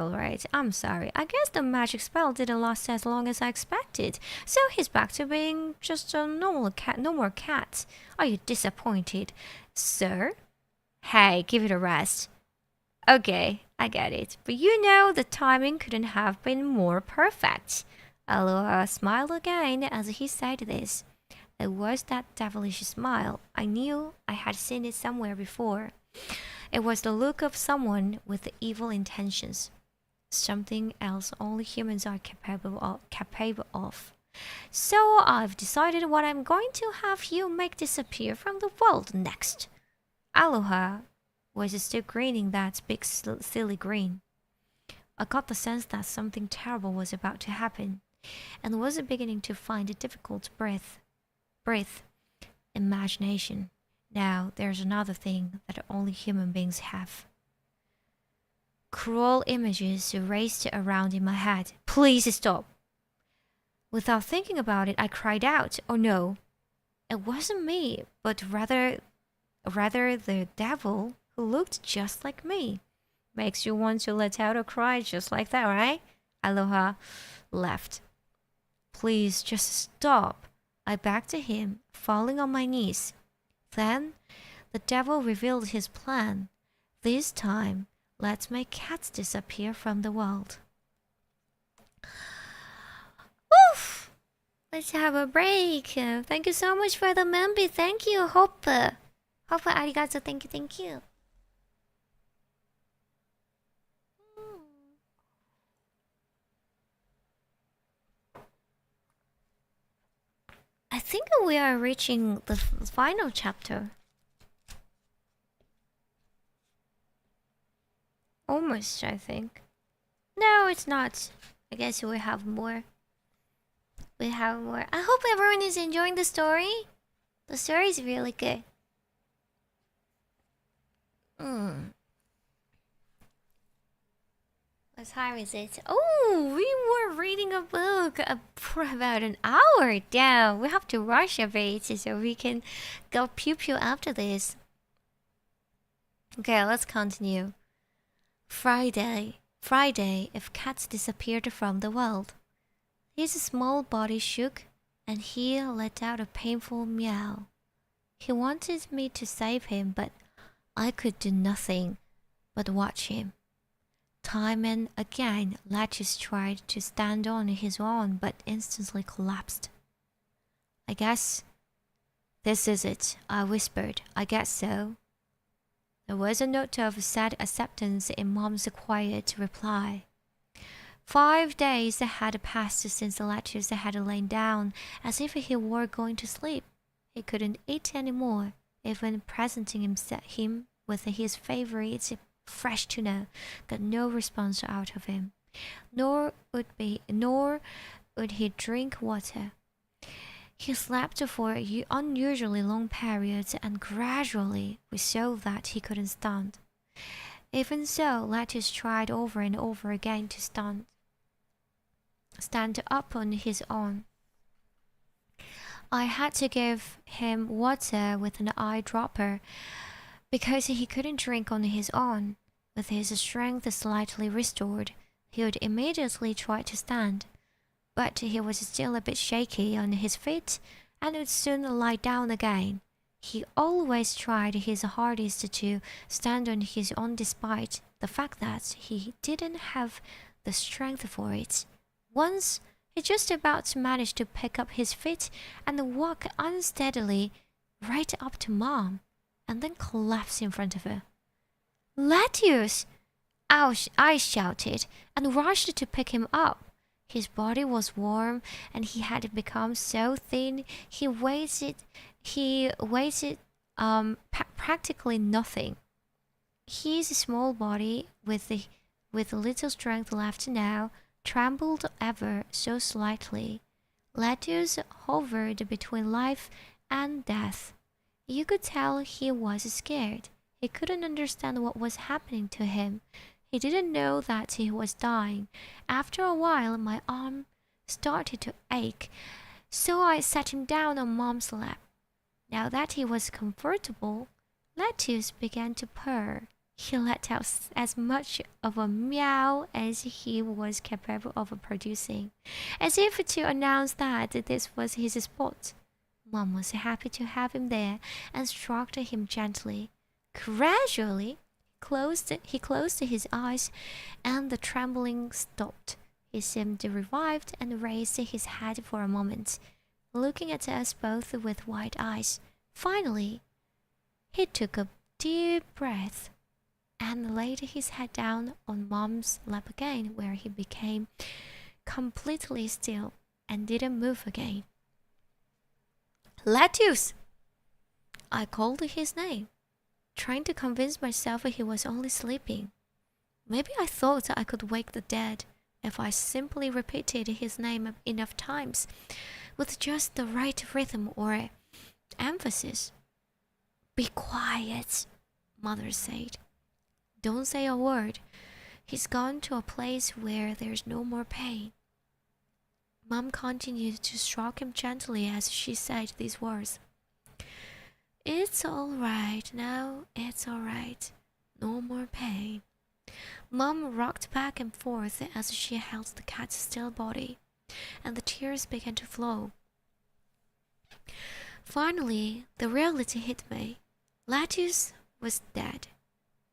I'm sorry. I guess the magic spell didn't last as long as I expected. So he's back to being just a normal cat. Are you disappointed, sir? Hey, give it a rest. Okay, I get it. But you know the timing couldn't have been more perfect. Aloha smiled again as he said this. It was that devilish smile. I knew I had seen it somewhere before. It was the look of someone with evil intentions. Something else only humans are capable of. So I've decided what I'm going to have you make disappear from the world next. Aloha was still grinning that big silly grin. I got the sense that something terrible was about to happen, and was beginning to find it difficult to breathe. Imagination. Now, there's another thing that only human beings have. Cruel images raced around in my head. Please stop. Without thinking about it, I cried out, oh no. It wasn't me, but rather the devil who looked just like me. Makes you want to let out a cry just like that, right? Aloha laughed. Please just stop. I begged him, falling on my knees. Then the devil revealed his plan. This time, let's make cats disappear from the world. Oof! Let's have a break. Thank you so much for the member. Thank you, Hope. Hope, arigato. Thank you. I think we are reaching the final chapter. Almost, I think. No, it's not. I guess we have more. We have more. I hope everyone is enjoying the story. The story is really good. Hmm. What time is it? Oh, we were reading a book for about an hour. Damn, we have to rush a bit so we can go pew pew after this. Okay, let's continue. Friday, if cats disappeared from the world. His small body shook, and he let out a painful meow. He wanted me to save him, but I could do nothing but watch him. Time and again, Latches tried to stand on his own, but instantly collapsed. I guess this is it, I whispered. I guess so. There was a note of sad acceptance in Mom's quiet reply. 5 days had passed since Latches had lain down, as if he were going to sleep. He couldn't eat any more, even presenting him with his favorite fresh tuna got no response out of him, nor would he drink water. He slept for unusually long periods, and gradually we saw that he couldn't stand. Even so, Lattice tried over and over again to stand up on his own. I had to give him water with an eyedropper because he couldn't drink on his own. With his strength slightly restored, he would immediately try to stand, but he was still a bit shaky on his feet and would soon lie down again. He always tried his hardest to stand on his own despite the fact that he didn't have the strength for it. Once, he just about managed to pick up his feet and walk unsteadily right up to Mom, and then collapse in front of her. "Lettuce!" I shouted, and rushed to pick him up. His body was warm, and he had become so thin he weighed practically nothing. His small body, with little strength left now, trembled ever so slightly. Lettuce hovered between life and death. You could tell he was scared. He couldn't understand what was happening to him. He didn't know that he was dying. After a while, my arm started to ache, so I sat him down on Mom's lap. Now that he was comfortable, Lettuce began to purr. He let out as much of a meow as he was capable of producing, as if to announce that this was his spot. Mom was happy to have him there and stroked him gently. Gradually, he closed his eyes, and the trembling stopped. He seemed revived and raised his head for a moment, looking at us both with wide eyes. Finally, he took a deep breath and laid his head down on Mom's lap again, where he became completely still and didn't move again. "Lettuce!" I called his name, trying to convince myself he was only sleeping. Maybe I thought I could wake the dead if I simply repeated his name enough times, with just the right rhythm or emphasis. "Be quiet," Mother said. "Don't say a word. He's gone to a place where there's no more pain." Mom continued to stroke him gently as she said these words. "It's all right now, it's all right. No more pain." Mom rocked back and forth as she held the cat's still body, and the tears began to flow. Finally, the reality hit me. Lettuce was dead.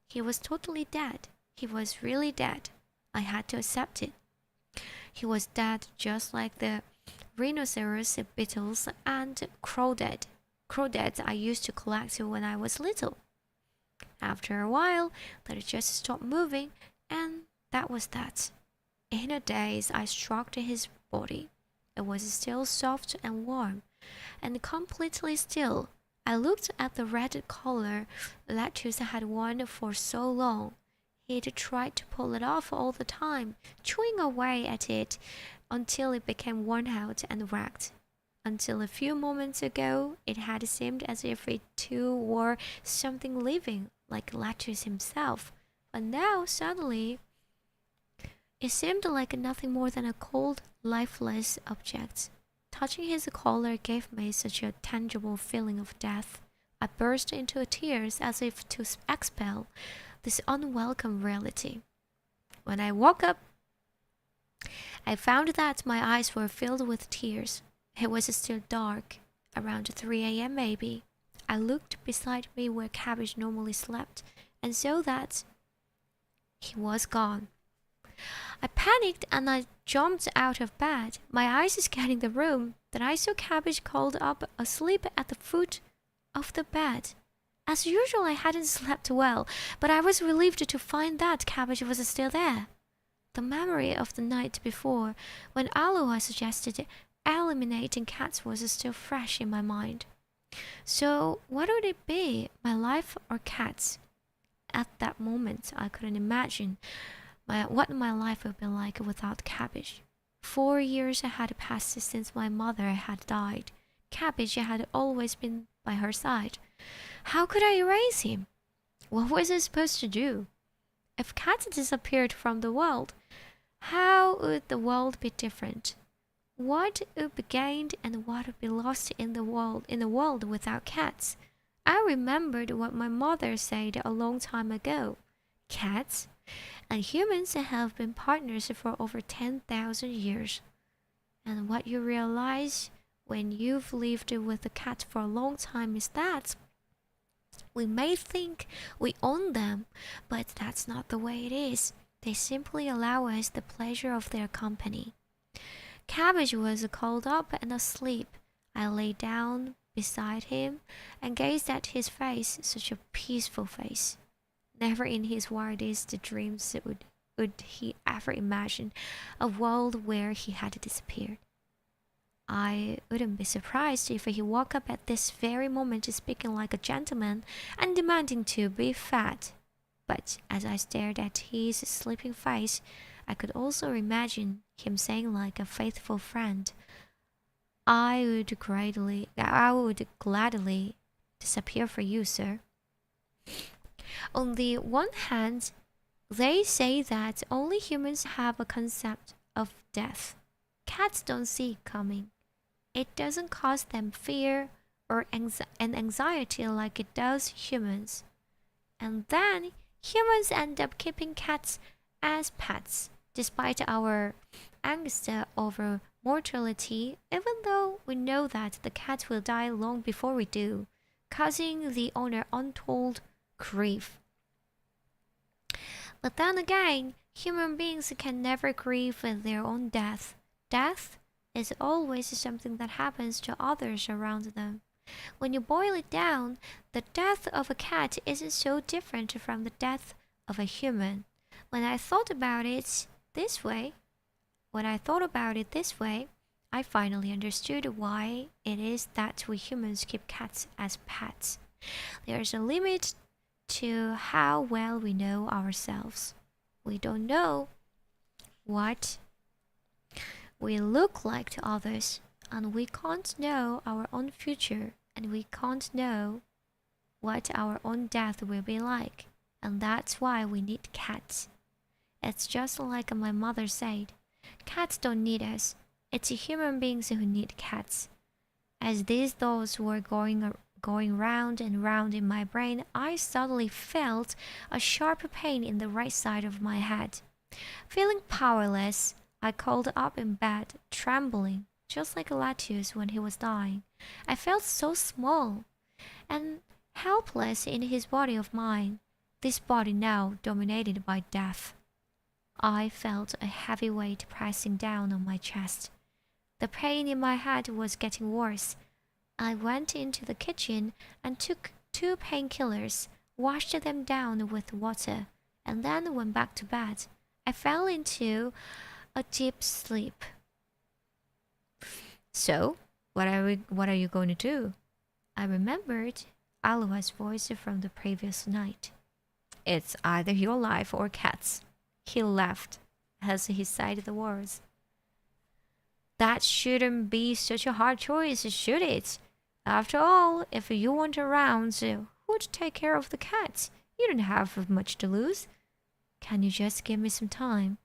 He was totally dead. He was really dead. I had to accept it. He was dead just like the rhinoceros, beetles, and crawdads I used to collect when I was little. After a while, they just stopped moving, and that was that. In a daze, I stroked his body. It was still soft and warm, and completely still. I looked at the red collar Lettuce had worn for so long. He'd tried to pull it off all the time, chewing away at it until it became worn out and wrecked. Until a few moments ago, it had seemed as if it too were something living, like Lattice himself. But now, suddenly, it seemed like nothing more than a cold, lifeless object. Touching his collar gave me such a tangible feeling of death. I burst into tears as if to expel this unwelcome reality. When I woke up, I found that my eyes were filled with tears. It was still dark, around 3 a.m. maybe. I looked beside me where Cabbage normally slept and saw that he was gone. I panicked and I jumped out of bed, my eyes scanning the room. Then I saw Cabbage curled up asleep at the foot of the bed. As usual, I hadn't slept well, but I was relieved to find that Cabbage was still there. The memory of the night before, when Aloha suggested eliminating cats, was still fresh in my mind. So, what would it be, my life or cats? At that moment, I couldn't imagine what my life would be like without Cabbage. 4 years had passed since my mother had died. Cabbage had always been by her side. How could I erase him? What was I supposed to do? If cats disappeared from the world, how would the world be different? What would be gained and what would be lost in the world without cats? I remembered what my mother said a long time ago. Cats and humans have been partners for over 10,000 years. And what you realize when you've lived with a cat for a long time is that we may think we own them, but that's not the way it is. They simply allow us the pleasure of their company. Cabbage was curled up and asleep. I lay down beside him and gazed at his face, such a peaceful face. Never in his wildest dreams would he ever imagine a world where he had disappeared. I wouldn't be surprised if he woke up at this very moment speaking like a gentleman and demanding to be fed. But as I stared at his sleeping face, I could also imagine him saying like a faithful friend, I would gladly disappear for you, sir. On the one hand, they say that only humans have a concept of death. Cats don't see it coming. It doesn't cause them fear or anxiety like it does humans. And then humans end up keeping cats as pets, despite our angst over mortality, even though we know that the cat will die long before we do, causing the owner untold grief. But then again, human beings can never grieve their own death. Death is always something that happens to others around them. When you boil it down, the death of a cat isn't so different from the death of a human. When I thought about it this way, I finally understood why it is that we humans keep cats as pets. There's a limit to how well we know ourselves. We don't know what we look like to others, and we can't know our own future, and we can't know what our own death will be like, and that's why we need cats. It's just like my mother said, cats don't need us, it's human beings who need cats. As these thoughts were going round and round in my brain, I suddenly felt a sharp pain in the right side of my head. Feeling powerless, I curled up in bed, trembling, just like Lattice when he was dying. I felt so small and helpless in his body of mine, this body now dominated by death. I felt a heavy weight pressing down on my chest. The pain in my head was getting worse. I went into the kitchen and took 2 painkillers, washed them down with water, and then went back to bed. I fell into a deep sleep. So, what are you going to do? I remembered Aloha's voice from the previous night. It's either your life or cats. He laughed as he said the words. That shouldn't be such a hard choice, should it? After all, if you weren't around, who'd take care of the cats? You don't have much to lose. Can you just give me some time?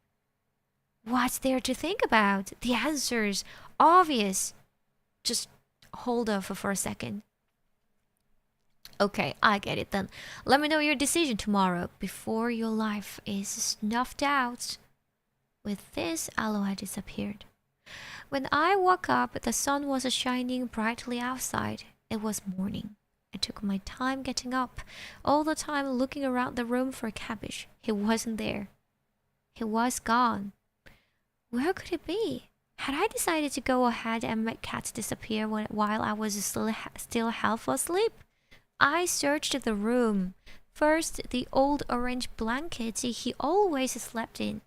What's there to think about? The answer's obvious. Just hold off for a second. Okay, I get it then. Let me know your decision tomorrow before your life is snuffed out. With this, Aloha disappeared. When I woke up, the sun was shining brightly outside. It was morning. I took my time getting up, all the time looking around the room for Cabbage. He wasn't there. He was gone. Where could he be? Had I decided to go ahead and make Cat disappear while I was still half asleep? I searched the room. First, the old orange blanket he always slept in.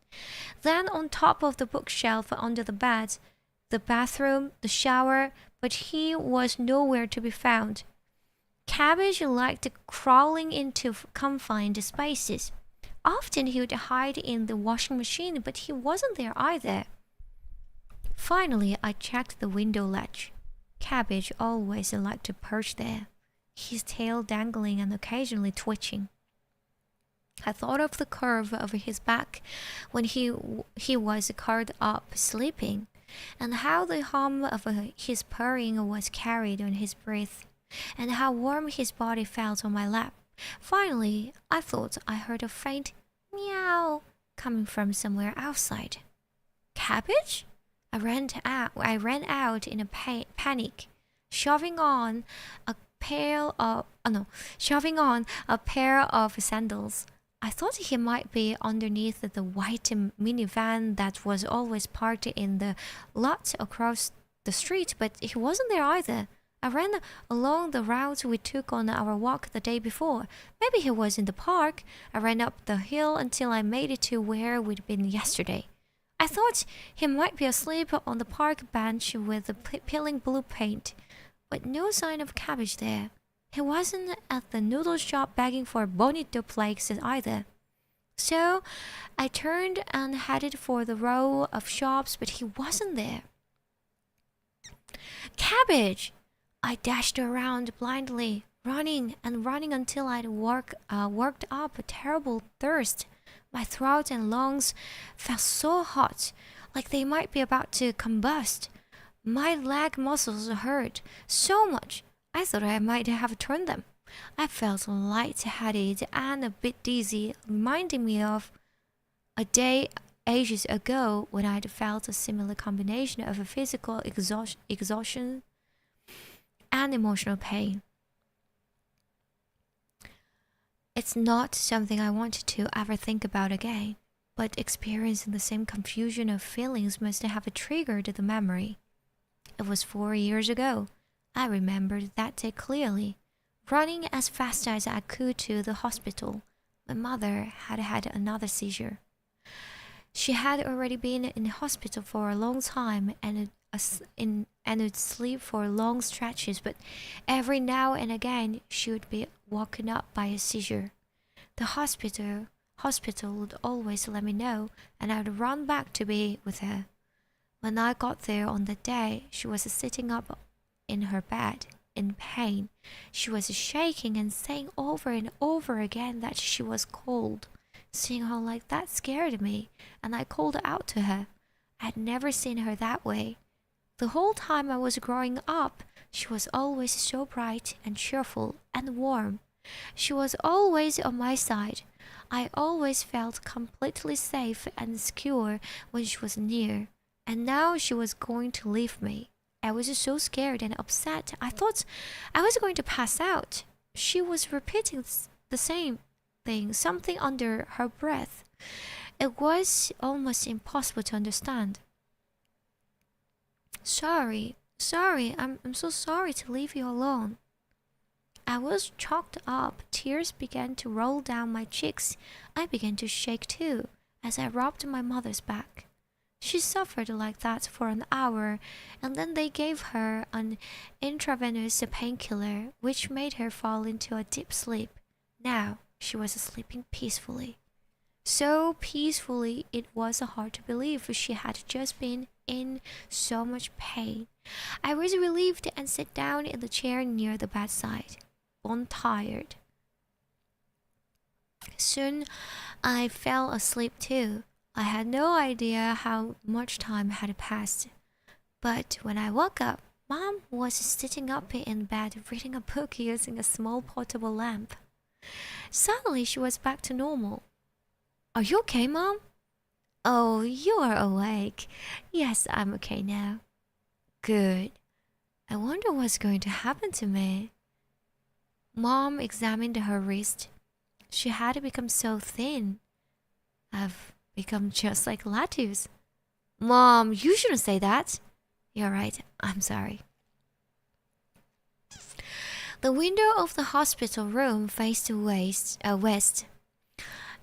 Then on top of the bookshelf under the bed, the bathroom, the shower, but he was nowhere to be found. Cabbage liked crawling into confined spaces. Often he would hide in the washing machine, but he wasn't there either. Finally, I checked the window ledge. Cabbage always liked to perch there, his tail dangling and occasionally twitching. I thought of the curve of his back when he was curled up sleeping, and how the hum of his purring was carried on his breath, and how warm his body felt on my lap. Finally, I thought I heard a faint meow coming from somewhere outside. Cabbage? I ran out in a panic, shoving on a pair of sandals. I thought he might be underneath the white minivan that was always parked in the lot across the street, but he wasn't there either. I ran along the route we took on our walk the day before. Maybe he was in the park. I ran up the hill until I made it to where we'd been yesterday. I thought he might be asleep on the park bench with the peeling blue paint, but no sign of Cabbage there. He wasn't at the noodle shop begging for bonito flakes either. So I turned and headed for the row of shops, but he wasn't there. Cabbage! I dashed around blindly, running and running until I'd worked up a terrible thirst. My throat and lungs felt so hot, like they might be about to combust. My leg muscles hurt so much, I thought I might have torn them. I felt light-headed and a bit dizzy, reminding me of a day ages ago when I'd felt a similar combination of a physical exhaustion and emotional pain. It's not something I wanted to ever think about again, but experiencing the same confusion of feelings must have triggered the memory. It was 4 years ago. I remembered that day clearly, running as fast as I could to the hospital. My mother had had another seizure. She had already been in hospital for a long time and would sleep for long stretches, but every now and again she would be woken up by a seizure. The hospital would always let me know, and I would run back to be with her. When I got there on the day, she was sitting up in her bed, in pain. She was shaking and saying over and over again that she was cold. Seeing her like that scared me, and I called out to her. I had never seen her that way. The whole time I was growing up, she was always so bright and cheerful and warm. She was always on my side. I always felt completely safe and secure when she was near. And now she was going to leave me. I was so scared and upset. I thought I was going to pass out. She was repeating the same thing, something under her breath. It was almost impossible to understand. Sorry, I'm so sorry to leave you alone. I was choked up. Tears began to roll down my cheeks. I began to shake too, as I rubbed my mother's back. She suffered like that for an hour, and then they gave her an intravenous painkiller, which made her fall into a deep sleep. Now She was sleeping peacefully. So peacefully, it was hard to believe she had just been in so much pain. I was relieved and sat down in the chair near the bedside, tired. Soon, I fell asleep too. I had no idea how much time had passed. But when I woke up, Mom was sitting up in bed reading a book using a small portable lamp. Suddenly, she was back to normal. Are you okay, Mom? Oh, you are awake. Yes, I'm okay now. Good. I wonder what's going to happen to me. Mom examined her wrist. She had become so thin. I've become just like lettuce. Mom, you shouldn't say that. You're right. I'm sorry. The window of the hospital room faced west,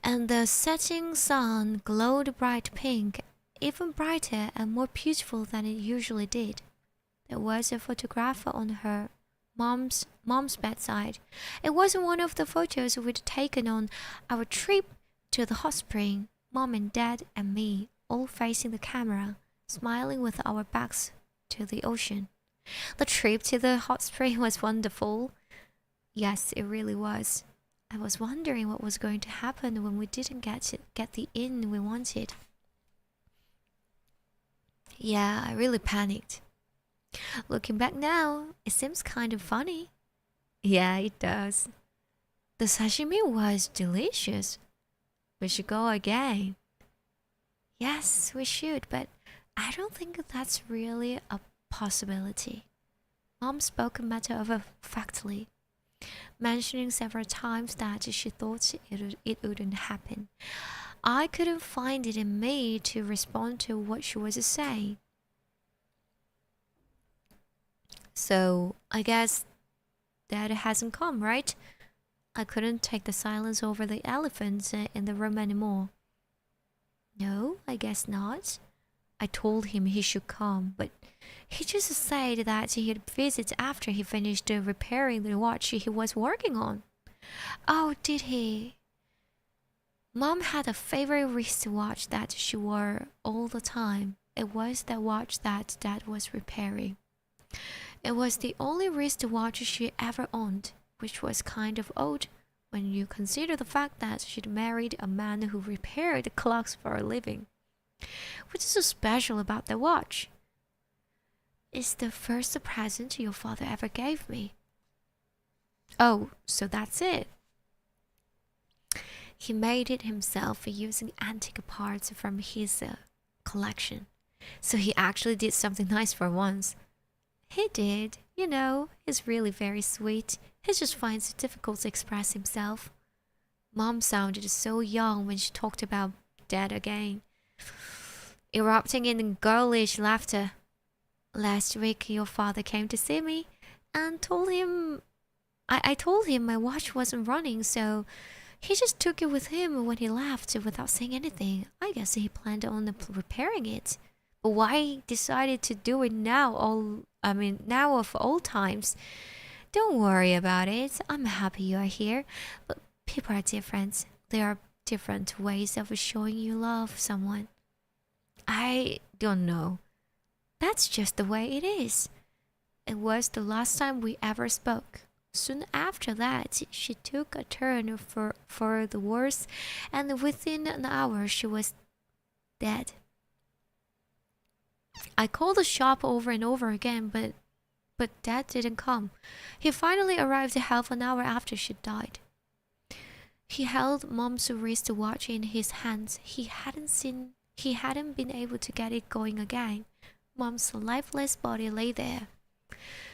and the setting sun glowed bright pink, even brighter and more beautiful than it usually did. There was a photograph on her mom's bedside. It was one of the photos we'd taken on our trip to the hot spring. Mom and Dad and me, all facing the camera, smiling with our backs to the ocean. The trip to the hot spring was wonderful. Yes, it really was. I was wondering what was going to happen when we didn't get the inn we wanted. Yeah, I really panicked. Looking back now, it seems kind of funny. Yeah, it does. The sashimi was delicious. We should go again. Yes, we should, but I don't think that's really a possibility. Mom spoke matter-of-factly, mentioning several times that she thought it wouldn't happen. I couldn't find it in me to respond to what she was saying. So, I guess Dad hasn't come, right? I couldn't take the silence over the elephants in the room anymore. No, I guess not. I told him he should come, but he just said that he'd visit after he finished repairing the watch he was working on. Oh, did he? Mom had a favorite wristwatch that she wore all the time. It was the watch that Dad was repairing. It was the only wristwatch she ever owned, which was kind of odd when you consider the fact that she'd married a man who repaired clocks for a living. What's so special about the watch? It's the first present your father ever gave me. Oh, so that's it. He made it himself using antique parts from his collection. So he actually did something nice for once. He did. You know, he's really very sweet. He just finds it difficult to express himself. Mom sounded so young when she talked about Dad again, erupting in girlish laughter. Last week, your father came to see me and told him I told him my watch wasn't running, so he just took it with him when he left without saying anything. I guess he planned on repairing it. But why he decided to do it now now of all times? Don't worry about it. I'm happy you are here. But people are different. There are different ways of showing you love someone. I don't know. That's just the way it is. It was the last time we ever spoke. Soon after that, she took a turn for the worse, and within an hour she was dead. I called the shop over and over again, but Dad didn't come. He finally arrived half an hour after she died. He held Mom's wristwatch in his hands. He hadn't been able to get it going again. Mom's lifeless body lay there,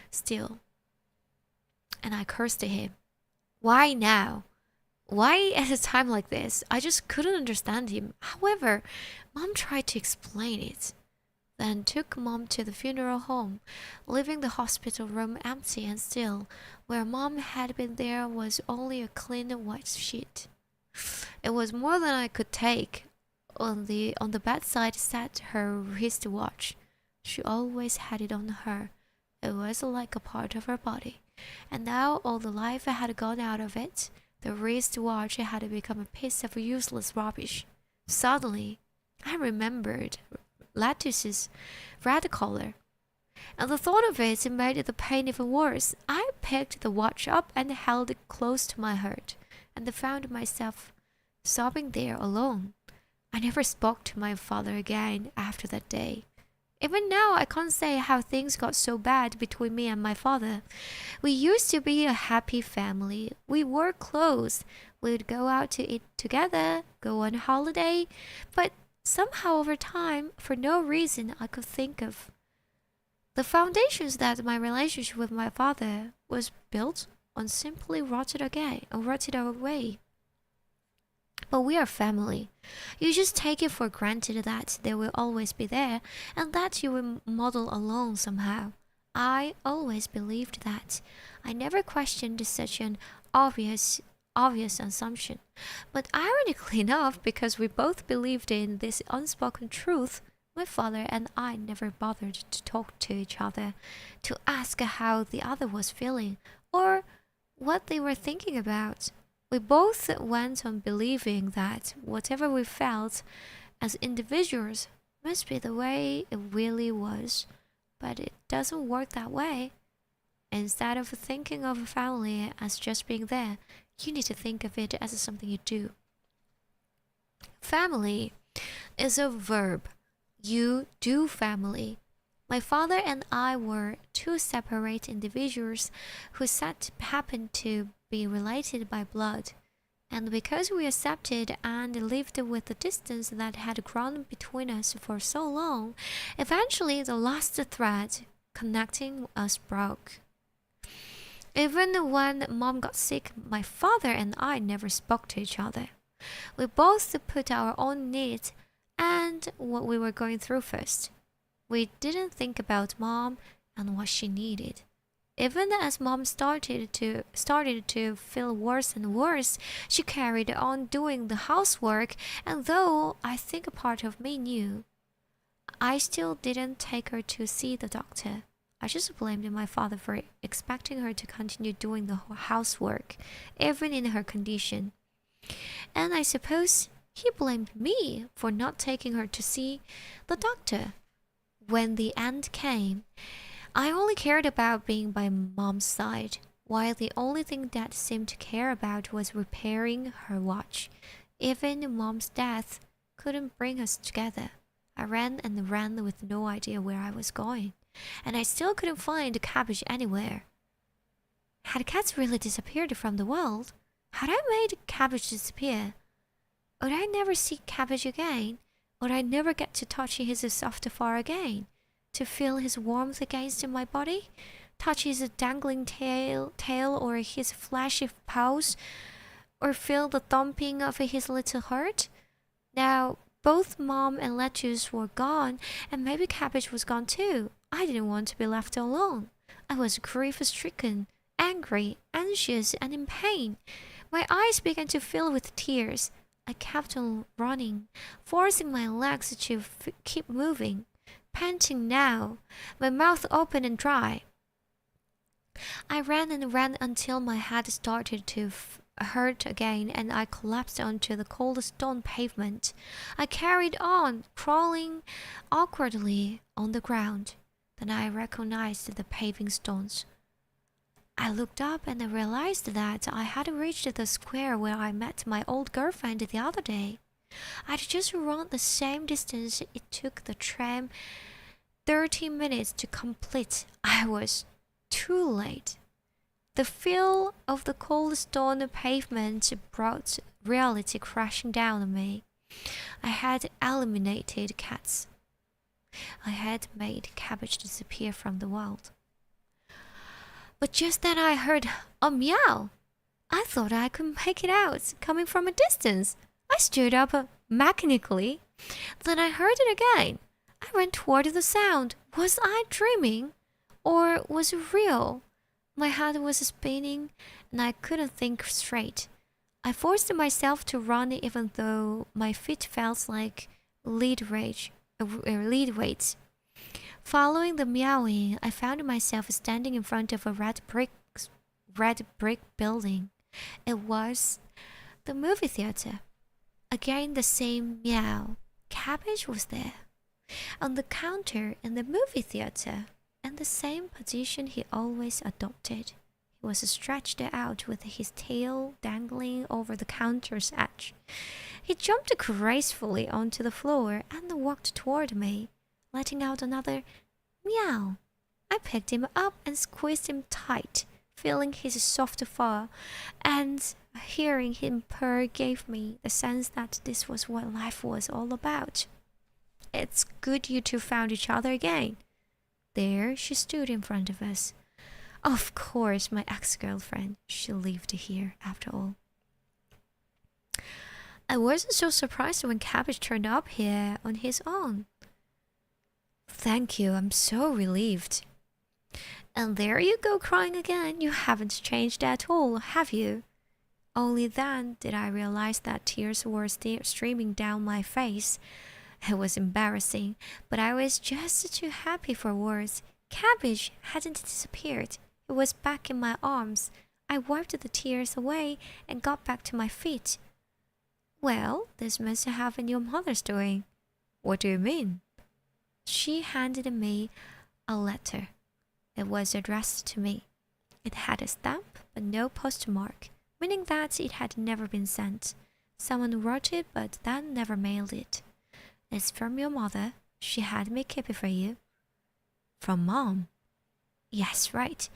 still. And I cursed at him. Why now? Why at a time like this? I just couldn't understand him. However, Mom tried to explain it. Then took Mom to the funeral home, leaving the hospital room empty and still. Where Mom had been there was only a clean white sheet. It was more than I could take. On the bedside sat her wristwatch. She always had it on her. It was like a part of her body. And now all the life had gone out of it. The wristwatch had become a piece of useless rubbish. Suddenly, I remembered Lettuce's red collar, and the thought of it made the pain even worse. I picked the watch up and held it close to my heart, and found myself sobbing there alone. I never spoke to my father again after that day. Even now, I can't say how things got so bad between me and my father. We used to be a happy family. We were close. We would go out to eat together, go on holiday, but somehow over time, for no reason I could think of, the foundations that my relationship with my father was built on simply rotted away. But we are family. You just take it for granted that they will always be there and that you will model alone somehow. I always believed that. I never questioned such an obvious assumption. But ironically enough, because we both believed in this unspoken truth, my father and I never bothered to talk to each other, to ask how the other was feeling, or what they were thinking about. We both went on believing that whatever we felt as individuals must be the way it really was, but it doesn't work that way. Instead of thinking of a family as just being there, you need to think of it as something you do. Family is a verb. You do family. My father and I were two separate individuals who happened to be related by blood, and because we accepted and lived with the distance that had grown between us for so long, eventually the last thread connecting us broke. Even when Mom got sick, my father and I never spoke to each other. We both put our own needs and what we were going through first. We didn't think about Mom and what she needed. Even as Mom started to feel worse and worse, she carried on doing the housework, and though I think a part of me knew, I still didn't take her to see the doctor. I just blamed my father for expecting her to continue doing the housework, even in her condition. And I suppose he blamed me for not taking her to see the doctor. When the end came, I only cared about being by Mom's side, while the only thing Dad seemed to care about was repairing her watch. Even Mom's death couldn't bring us together. I ran and ran with no idea where I was going, and I still couldn't find Cabbage anywhere. Had cats really disappeared from the world? Had I made Cabbage disappear? Would I never see Cabbage again? Would I never get to touch his soft fur again? To feel his warmth against my body? Touch his dangling tail or his fleshy paws? Or feel the thumping of his little heart? Now, both Mom and Lettuce were gone, and maybe Cabbage was gone too. I didn't want to be left alone. I was grief-stricken, angry, anxious, and in pain. My eyes began to fill with tears. I kept on running, forcing my legs to keep moving, panting now, my mouth open and dry. I ran and ran until my head started to hurt again and I collapsed onto the cold stone pavement. I carried on, crawling awkwardly on the ground. Then I recognized the paving stones. I looked up and I realized that I had reached the square where I met my old girlfriend the other day. I'd just run the same distance it took the tram 30 minutes to complete. I was too late. The feel of the cold stone pavement brought reality crashing down on me. I had eliminated cats. I had made Cabbage disappear from the world. But just then I heard a meow. I thought I could make it out, coming from a distance. I stood up mechanically. Then I heard it again. I ran toward the sound. Was I dreaming? Or was it real? My head was spinning, and I couldn't think straight. I forced myself to run even though my feet felt like lead weights. Following the meowing, I found myself standing in front of a red brick building. It was the movie theater. Again, the same meow. Cabbage was there, on the counter in the movie theater, in the same position he always adopted. He was stretched out with his tail dangling over the counter's edge. He jumped gracefully onto the floor and walked toward me, letting out another meow. I picked him up and squeezed him tight, feeling his soft fur, and hearing him purr gave me the sense that this was what life was all about. It's good you two found each other again. There she stood in front of us. Of course, my ex-girlfriend. She lived here, after all. I wasn't so surprised when Cabbage turned up here on his own. Thank you, I'm so relieved. And there you go crying again. You haven't changed at all, have you? Only then did I realize that tears were streaming down my face. It was embarrassing, but I was just too happy for words. Cabbage hadn't disappeared. It was back in my arms. I wiped the tears away and got back to my feet. Well, this must have been your mother's doing. What do you mean? She handed me a letter. It was addressed to me. It had a stamp, but no postmark, meaning that it had never been sent. Someone wrote it, but then never mailed it. It's from your mother. She had me keep it for you. From Mom? Yes, right.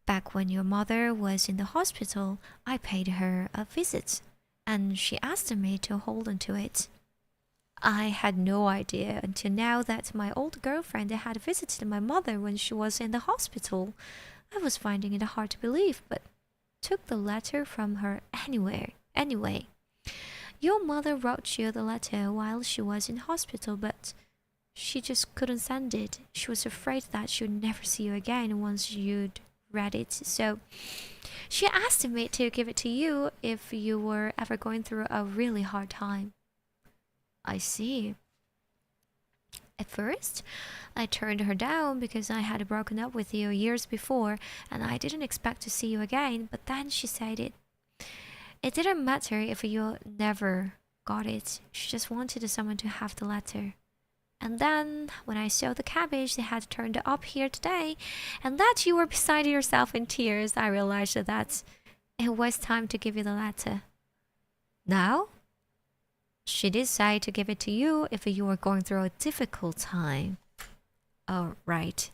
Back when your mother was in the hospital, I paid her a visit, and she asked me to hold on to it. I had no idea until now that my old girlfriend had visited my mother when she was in the hospital. I was finding it hard to believe, but took the letter from her anyway. Your mother wrote you the letter while she was in hospital, but she just couldn't send it. She was afraid that she'd never see you again once you'd read it, so she asked me to give it to you if you were ever going through a really hard time. I see. At first, I turned her down because I had broken up with you years before and I didn't expect to see you again, but then she said it didn't matter if you never got it. She just wanted someone to have the letter. And then, when I saw the cabbage they had turned up here today, and that you were beside yourself in tears, I realized that it was time to give you the letter. Now? She did say to give it to you if you were going through a difficult time. Oh, right.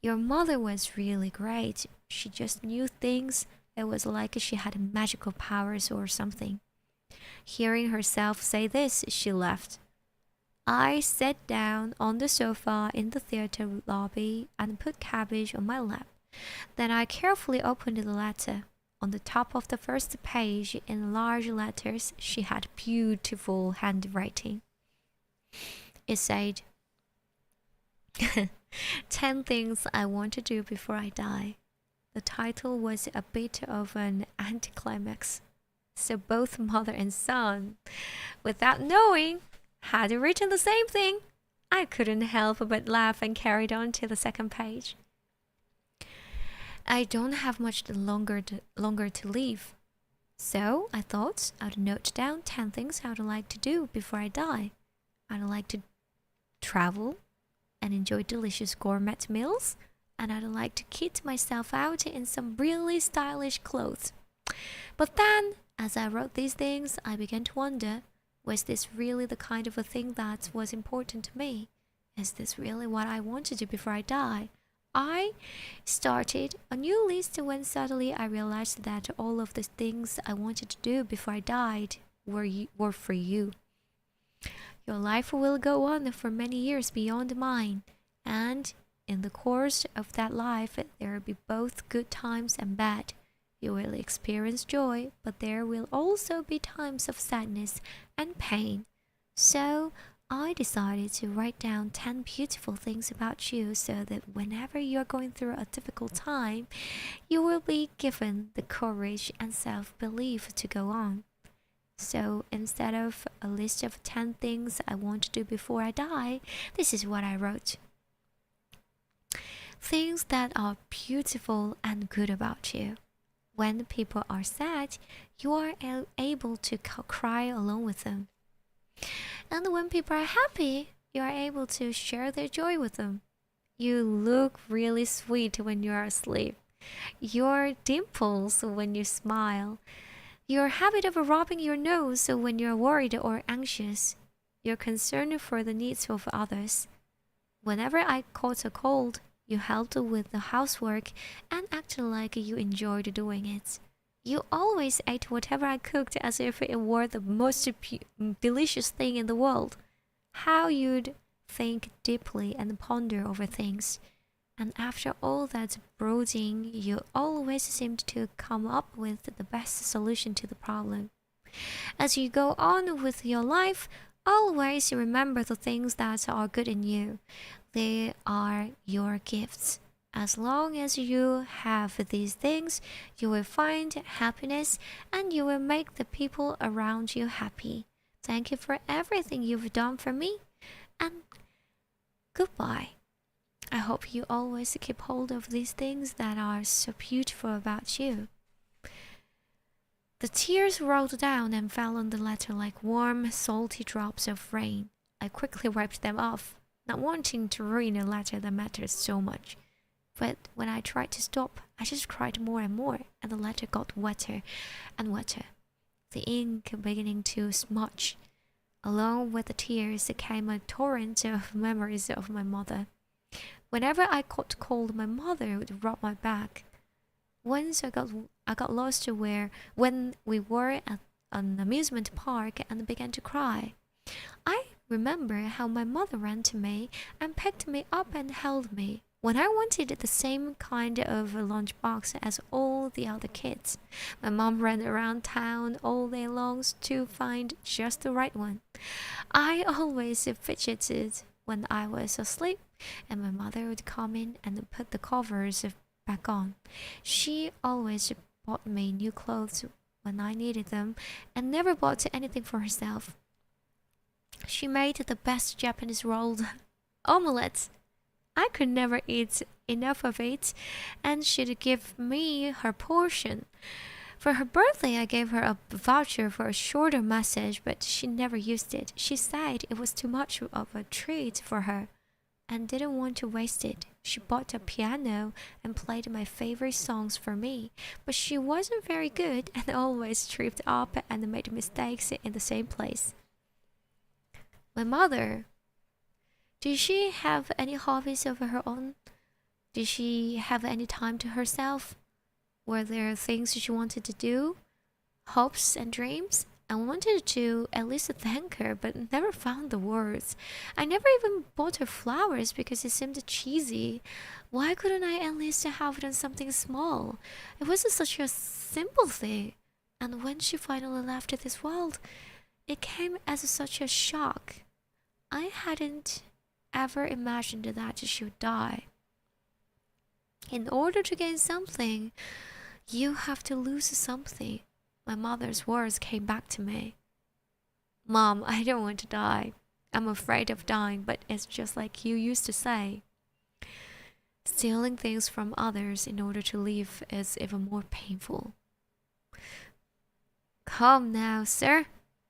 Your mother was really great. She just knew things. It was like she had magical powers or something. Hearing herself say this, she left. I sat down on the sofa in the theater lobby and put Cabbage on my lap. Then I carefully opened the letter. On the top of the first page, in large letters, she had beautiful handwriting. It said, 10 things I want to do before I die. The title was a bit of an anticlimax. So both mother and son, without knowing, had written the same thing. I couldn't help but laugh and carried on to the second page. I don't have much longer to live. So I thought I'd note down 10 things I'd like to do before I die. I'd like to travel and enjoy delicious gourmet meals, and I'd like to kit myself out in some really stylish clothes. But then, as I wrote these things, I began to wonder, was this really the kind of a thing that was important to me? Is this really what I want to do before I die? I started a new list when suddenly I realized that all of the things I wanted to do before I died were for you. Your life will go on for many years beyond mine, and in the course of that life, there will be both good times and bad. You will experience joy, but there will also be times of sadness and pain. So, I decided to write down 10 beautiful things about you so that whenever you're going through a difficult time, you will be given the courage and self-belief to go on. So instead of a list of 10 things I want to do before I die, this is what I wrote. Things that are beautiful and good about you. When people are sad, you are able to cry along with them. And when people are happy, you are able to share their joy with them. You look really sweet when you are asleep. Your dimples when you smile. Your habit of rubbing your nose when you're worried or anxious. Your concern for the needs of others. Whenever I caught a cold, you helped with the housework and acted like you enjoyed doing it. You always ate whatever I cooked as if it were the most delicious thing in the world. How you'd think deeply and ponder over things. And after all that brooding, you always seemed to come up with the best solution to the problem. As you go on with your life, always remember the things that are good in you. They are your gifts. As long as you have these things, you will find happiness and you will make the people around you happy. Thank you for everything you've done for me, and goodbye. I hope you always keep hold of these things that are so beautiful about you. The tears rolled down and fell on the letter like warm, salty drops of rain. I quickly wiped them off, not wanting to ruin a letter that matters so much. But when I tried to stop, I just cried more and more, and the letter got wetter and wetter, the ink beginning to smudge. Along with the tears came a torrent of memories of my mother. Whenever I caught cold, my mother would rub my back. Once I got lost when we were at an amusement park and began to cry. I remember how my mother ran to me and picked me up and held me. When I wanted the same kind of a lunchbox as all the other kids, my mom ran around town all day long to find just the right one. I always fidgeted when I was asleep, and my mother would come in and put the covers back on. She always bought me new clothes when I needed them and never bought anything for herself. She made the best Japanese rolled omelette. I could never eat enough of it, and she'd give me her portion. For her birthday, I gave her a voucher for a shorter massage, but she never used it. She said it was too much of a treat for her and didn't want to waste it. She bought a piano and played my favorite songs for me, but she wasn't very good and always tripped up and made mistakes in the same place. My mother, did she have any hobbies of her own? Did she have any time to herself? Were there things she wanted to do? Hopes and dreams? I wanted to at least thank her, but never found the words. I never even bought her flowers because it seemed cheesy. Why couldn't I at least have done something small? It was such a simple thing. And when she finally left this world, it came as such a shock. I hadn't ever imagined that she would die. In order to gain something, you have to lose something. My mother's words came back to me. Mom, I don't want to die. I'm afraid of dying, but it's just like you used to say. Stealing things from others in order to live is even more painful. Come now, sir.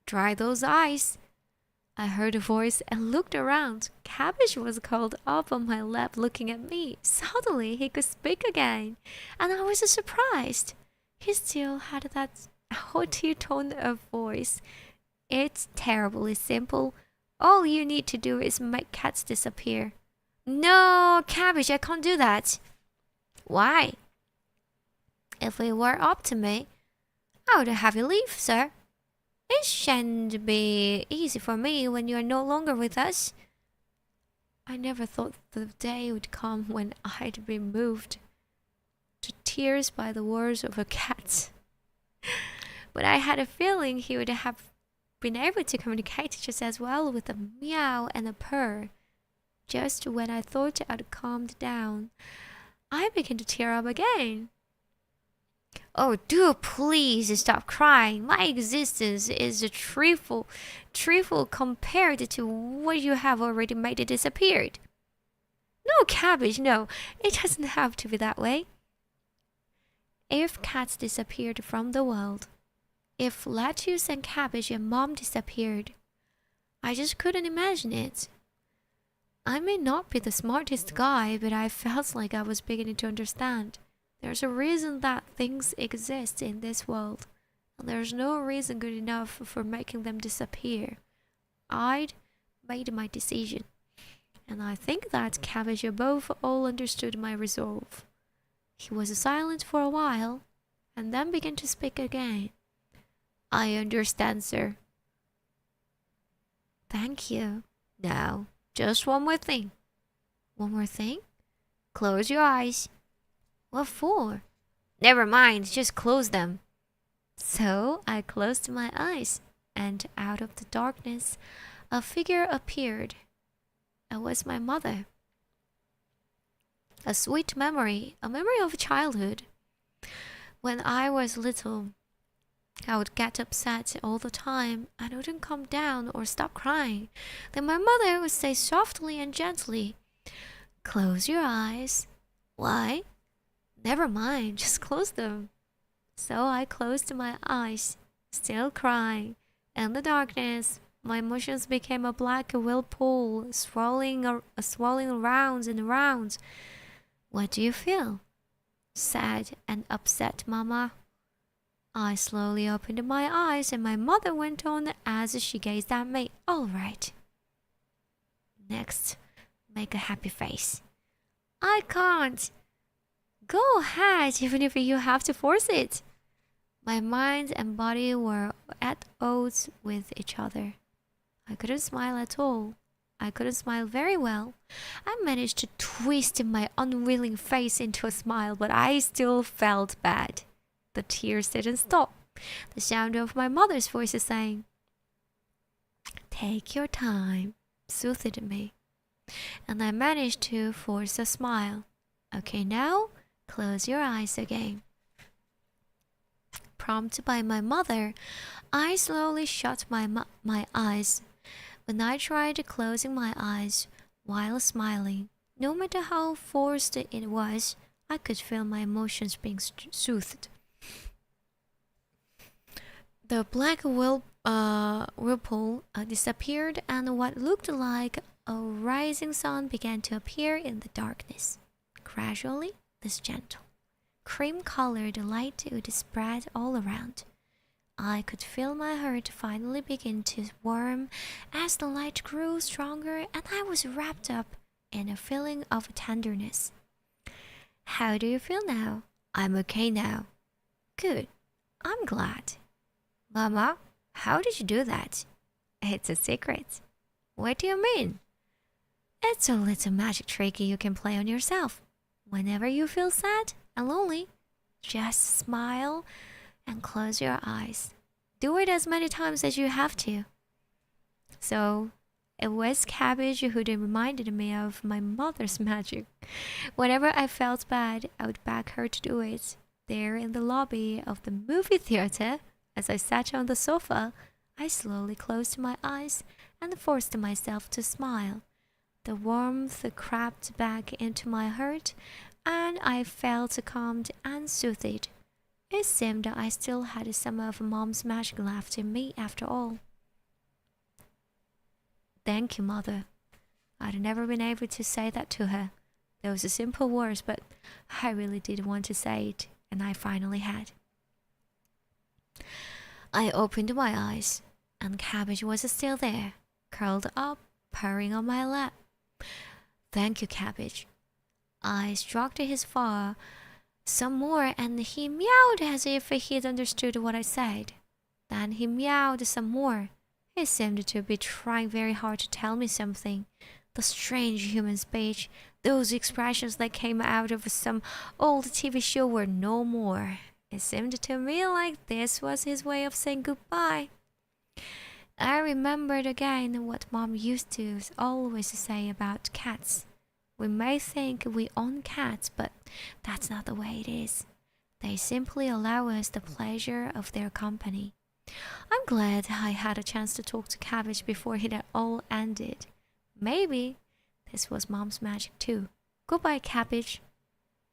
Dry those eyes. I heard a voice and looked around. Cabbage was curled up on my lap looking at me. Suddenly he could speak again, and I was surprised. He still had that haughty tone of voice. It's terribly simple. All you need to do is make cats disappear. No, Cabbage, I can't do that. Why? If it were up to me, I would have you leave, sir. It shan't be easy for me when you are no longer with us. I never thought the day would come when I'd be moved to tears by the words of a cat. But I had a feeling he would have been able to communicate just as well with a meow and a purr. Just when I thought I'd calmed down, I began to tear up again. Oh, do please stop crying. My existence is a trifle compared to what you have already made it disappeared. No, Cabbage, no. It doesn't have to be that way. If cats disappeared from the world, if lettuce and cabbage and mom disappeared, I just couldn't imagine it. I may not be the smartest guy, but I felt like I was beginning to understand. There's a reason that things exist in this world, and there's no reason good enough for making them disappear. I'd made my decision, and I think that Cabbage above all understood my resolve. He was silent for a while, and then began to speak again. I understand, sir. Thank you. Now, just one more thing. One more thing? Close your eyes. What for? Never mind, just close them. So I closed my eyes, and out of the darkness, a figure appeared. It was my mother. A sweet memory, a memory of childhood. When I was little, I would get upset all the time and wouldn't calm down or stop crying. Then my mother would say softly and gently, close your eyes. Why? Never mind, just close them. So I closed my eyes, still crying. In the darkness, my emotions became a black whirlpool, swirling rounds and rounds. What do you feel? Sad and upset, Mama. I slowly opened my eyes and my mother went on as she gazed at me. All right. Next, make a happy face. I can't. Go ahead, even if you have to force it. My mind and body were at odds with each other. I couldn't smile at all. I couldn't smile very well. I managed to twist my unwilling face into a smile, but I still felt bad. The tears didn't stop. The sound of my mother's voice saying, take your time, soothed me. And I managed to force a smile. Okay, now close your eyes again. Prompted by my mother, I slowly shut my eyes. When I tried closing my eyes while smiling, no matter how forced it was, I could feel my emotions being soothed. The black whirlpool disappeared, and what looked like a rising sun began to appear in the darkness. Gradually, this gentle, cream-colored light would spread all around. I could feel my heart finally begin to warm as the light grew stronger, and I was wrapped up in a feeling of tenderness. How do you feel now? I'm okay now. Good. I'm glad. Mama, how did you do that? It's a secret. What do you mean? It's a little magic trick you can play on yourself. Whenever you feel sad and lonely, just smile and close your eyes. Do it as many times as you have to. So, it was Cabbage who reminded me of my mother's magic. Whenever I felt bad, I would beg her to do it. There in the lobby of the movie theater, as I sat on the sofa, I slowly closed my eyes and forced myself to smile. The warmth crept back into my heart, and I felt calmed and soothed. It seemed I still had some of Mom's magic left in me after all. Thank you, Mother. I'd never been able to say that to her. Those are simple words, but I really did want to say it, and I finally had. I opened my eyes, and Cabbage was still there, curled up, purring on my lap. Thank you, Cabbage. I stroked his fur some more, and he meowed as if he'd understood what I said. Then he meowed some more. He seemed to be trying very hard to tell me something. The strange human speech, those expressions that came out of some old TV show were no more. It seemed to me like this was his way of saying goodbye. I remembered again what Mom used to always say about cats. We may think we own cats, but that's not the way it is. They simply allow us the pleasure of their company. I'm glad I had a chance to talk to Cabbage before it all ended. Maybe this was Mom's magic too. Goodbye, Cabbage.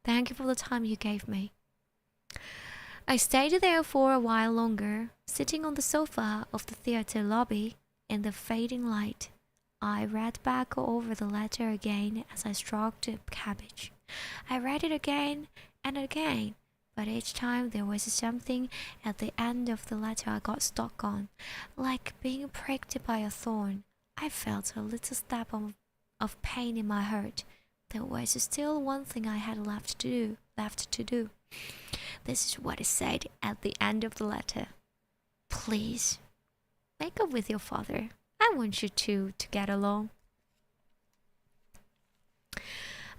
Thank you for the time you gave me. I stayed there for a while longer, sitting on the sofa of the theater lobby in the fading light. I read back over the letter again as I stroked a cabbage. I read it again and again, but each time there was something at the end of the letter I got stuck on, like being pricked by a thorn. I felt a little stab of pain in my heart. There was still one thing I had left to do. This is what it said at the end of the letter. Please, make up with your father. I want you two to get along.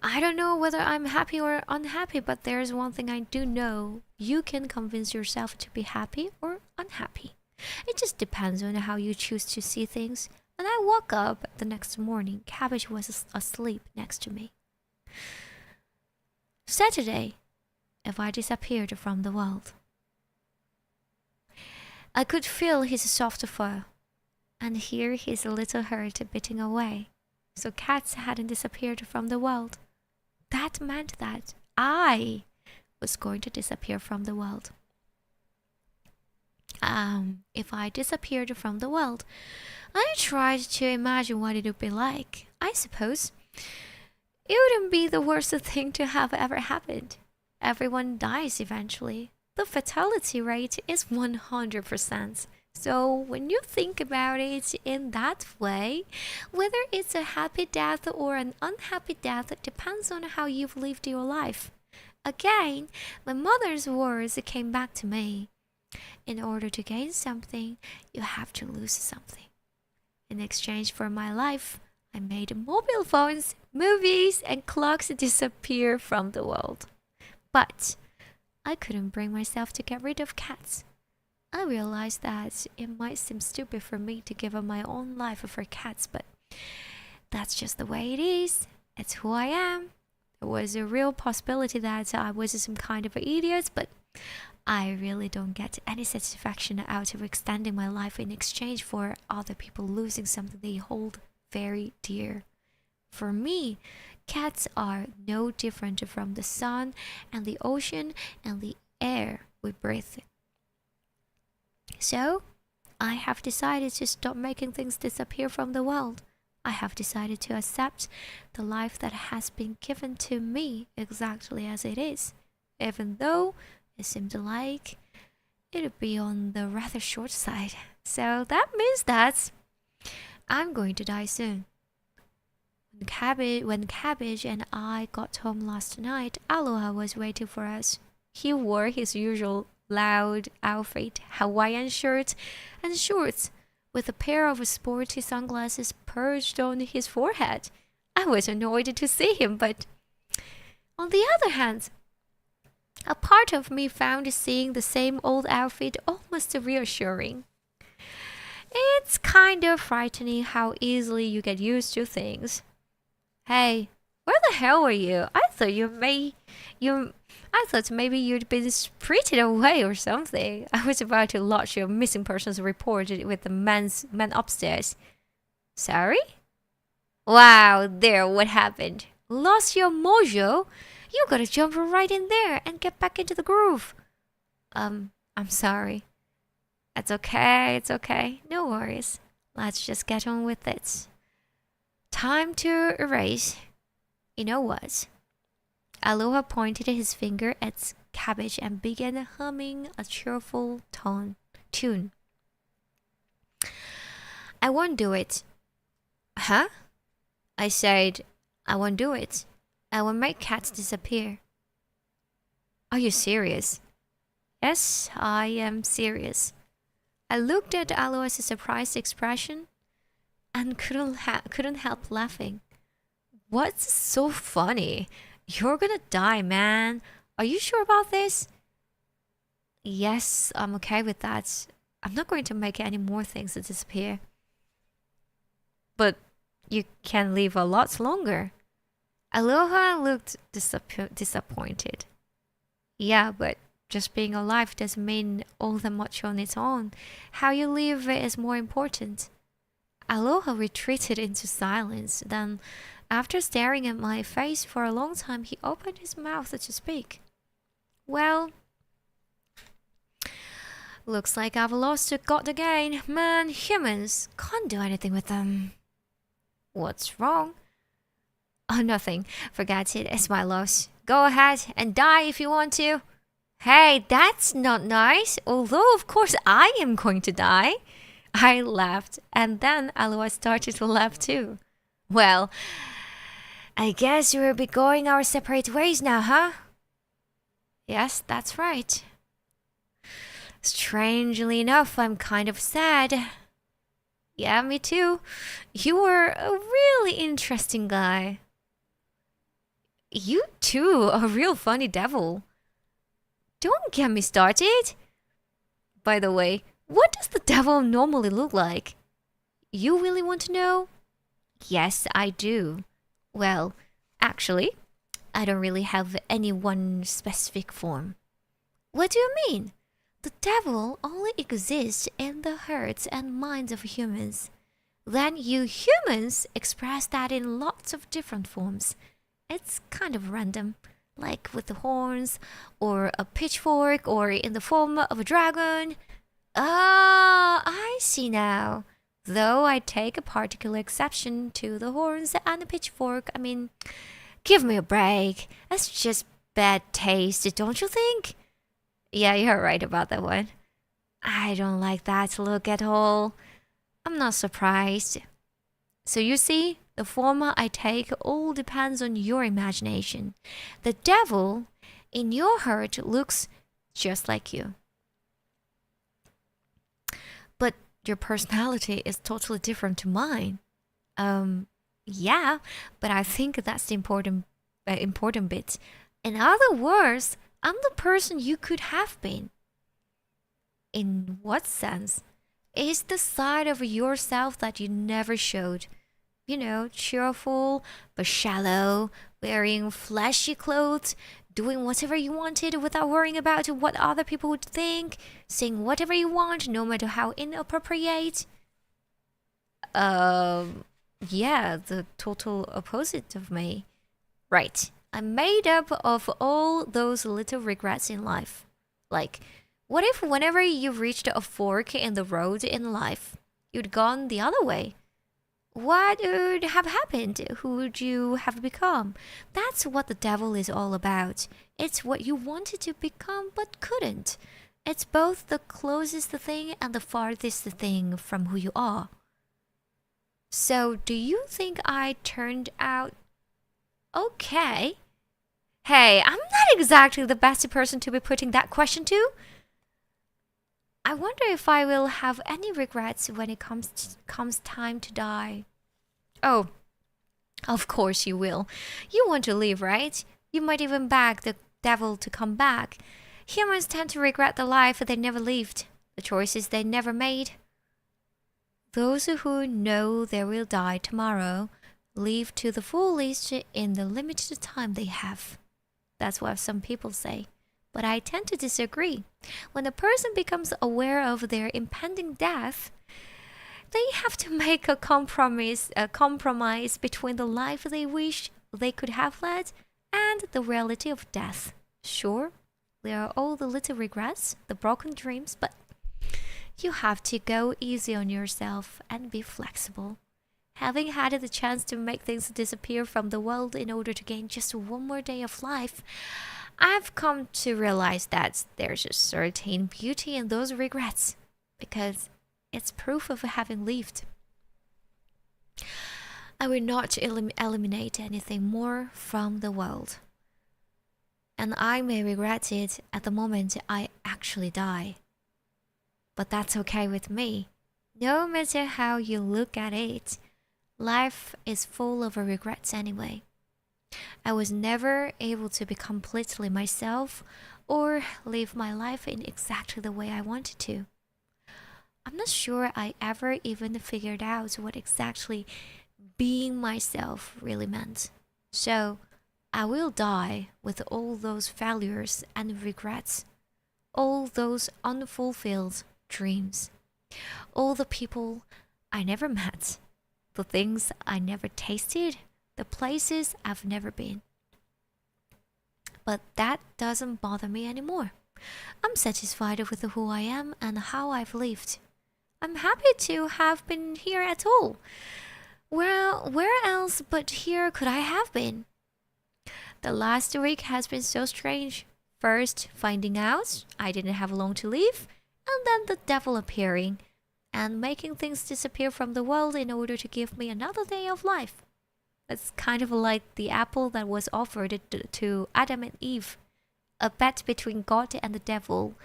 I don't know whether I'm happy or unhappy, but there's one thing I do know. You can convince yourself to be happy or unhappy. It just depends on how you choose to see things. When I woke up the next morning, Cabbage was asleep next to me. Saturday, if I disappeared from the world. I could feel his soft fur and hear his little heart beating away. So cats hadn't disappeared from the world. That meant that I was going to disappear from the world. If I disappeared from the world, I tried to imagine what it would be like. I suppose it wouldn't be the worst thing to have ever happened. Everyone dies eventually. The fatality rate is 100%. So when you think about it in that way, whether it's a happy death or an unhappy death depends on how you've lived your life. Again, my mother's words came back to me. In order to gain something, you have to lose something. In exchange for my life, I made mobile phones, movies, and clocks disappear from the world. But I couldn't bring myself to get rid of cats. I realized that it might seem stupid for me to give up my own life for cats, but that's just the way it is. It's who I am. There was a real possibility that I was some kind of an idiot, but I really don't get any satisfaction out of extending my life in exchange for other people losing something they hold very dear. For me, cats are no different from the sun and the ocean and the air we breathe. So, I have decided to stop making things disappear from the world. I have decided to accept the life that has been given to me exactly as it is, even though it seemed like it would be on the rather short side. So that means that I'm going to die soon. When Cabbage and I got home last night, Aloha was waiting for us. He wore his usual loud outfit, Hawaiian shirt and shorts, with a pair of sporty sunglasses perched on his forehead. I was annoyed to see him, but on the other hand, a part of me found seeing the same old outfit almost reassuring. It's kind of frightening how easily you get used to things. Hey, where the hell were you? I thought maybe you'd been spirited away or something. I was about to lodge your missing persons report with the man upstairs. Sorry? Wow, there, what happened? Lost your mojo? You gotta jump right in there and get back into the groove. I'm sorry. It's okay. No worries. Let's just get on with it. Time to erase. You know what? Aloha pointed his finger at Cabbage and began humming a cheerful tune. I won't do it. Huh? I said, I won't do it. I will make cats disappear. Are you serious? Yes, I am serious. I looked at Aloha's surprised expression and couldn't help laughing. What's so funny? You're gonna die, man. Are you sure about this? Yes, I'm okay with that. I'm not going to make any more things disappear. But you can live a lot longer. Aloha looked disappointed. Yeah, but just being alive doesn't mean all that much on its own. How you live is more important. Aloha retreated into silence. Then, after staring at my face for a long time, he opened his mouth to speak. Well, Looks like I've lost to God again. Man, humans can't do anything with them. What's wrong? Oh, nothing. Forget it. It's my loss. Go ahead and die if you want to. Hey, that's not nice. Although, of course, I am going to die. I laughed, and then Aloha started to laugh too. Well, I guess we'll be going our separate ways now, huh? Yes, that's right. Strangely enough, I'm kind of sad. Yeah, me too. You were a really interesting guy. You too, a real funny devil. Don't get me started. By the way, what does the devil normally look like? You really want to know? Yes, I do. Well, actually, I don't really have any one specific form. What do you mean? The devil only exists in the hearts and minds of humans. Then you humans express that in lots of different forms. It's kind of random, like with the horns, or a pitchfork, or in the form of a dragon. Ah, I see now. Though I take a particular exception to the horns and the pitchfork. I mean, give me a break. That's just bad taste, don't you think? Yeah, you're right about that one. I don't like that look at all. I'm not surprised. So you see, the form I take all depends on your imagination. The devil in your heart looks just like you. But your personality is totally different to mine. Yeah, but I think that's the important bit. In other words, I'm the person you could have been. In what sense? It's the side of yourself that you never showed. You know, cheerful but shallow, wearing flashy clothes, doing whatever you wanted without worrying about what other people would think, saying whatever you want, no matter how inappropriate. Yeah, the total opposite of me. Right. I'm made up of all those little regrets in life. Like, what if whenever you reached a fork in the road in life, you'd gone the other way? What would have happened? Who would you have become? That's what the devil is all about. It's what you wanted to become but couldn't. It's both the closest thing and the farthest thing from who you are. So, do you think I turned out okay? Hey, I'm not exactly the best person to be putting that question to. I wonder if I will have any regrets when it comes time to die. Oh, of course you will. You want to live, right? You might even beg the devil to come back. Humans tend to regret the life they never lived, the choices they never made. Those who know they will die tomorrow live to the fullest in the limited time they have. That's what some people say. But I tend to disagree. When a person becomes aware of their impending death, they have to make a compromise between the life they wish they could have led and the reality of death. Sure, there are all the little regrets, the broken dreams, but you have to go easy on yourself and be flexible. Having had the chance to make things disappear from the world in order to gain just one more day of life, I've come to realize that there's a certain beauty in those regrets, because it's proof of having lived. I will not eliminate anything more from the world. And I may regret it at the moment I actually die. But that's okay with me. No matter how you look at it, life is full of regrets anyway. I was never able to be completely myself or live my life in exactly the way I wanted to. I'm not sure I ever even figured out what exactly being myself really meant. So, I will die with all those failures and regrets, all those unfulfilled dreams, all the people I never met, the things I never tasted, the places I've never been. But that doesn't bother me anymore. I'm satisfied with who I am and how I've lived. I'm happy to have been here at all. Where else but here could I have been? The last week has been so strange. First, finding out I didn't have long to live, and then the devil appearing and making things disappear from the world in order to give me another day of life. It's kind of like the apple that was offered to Adam and Eve, a bet between God and the devil.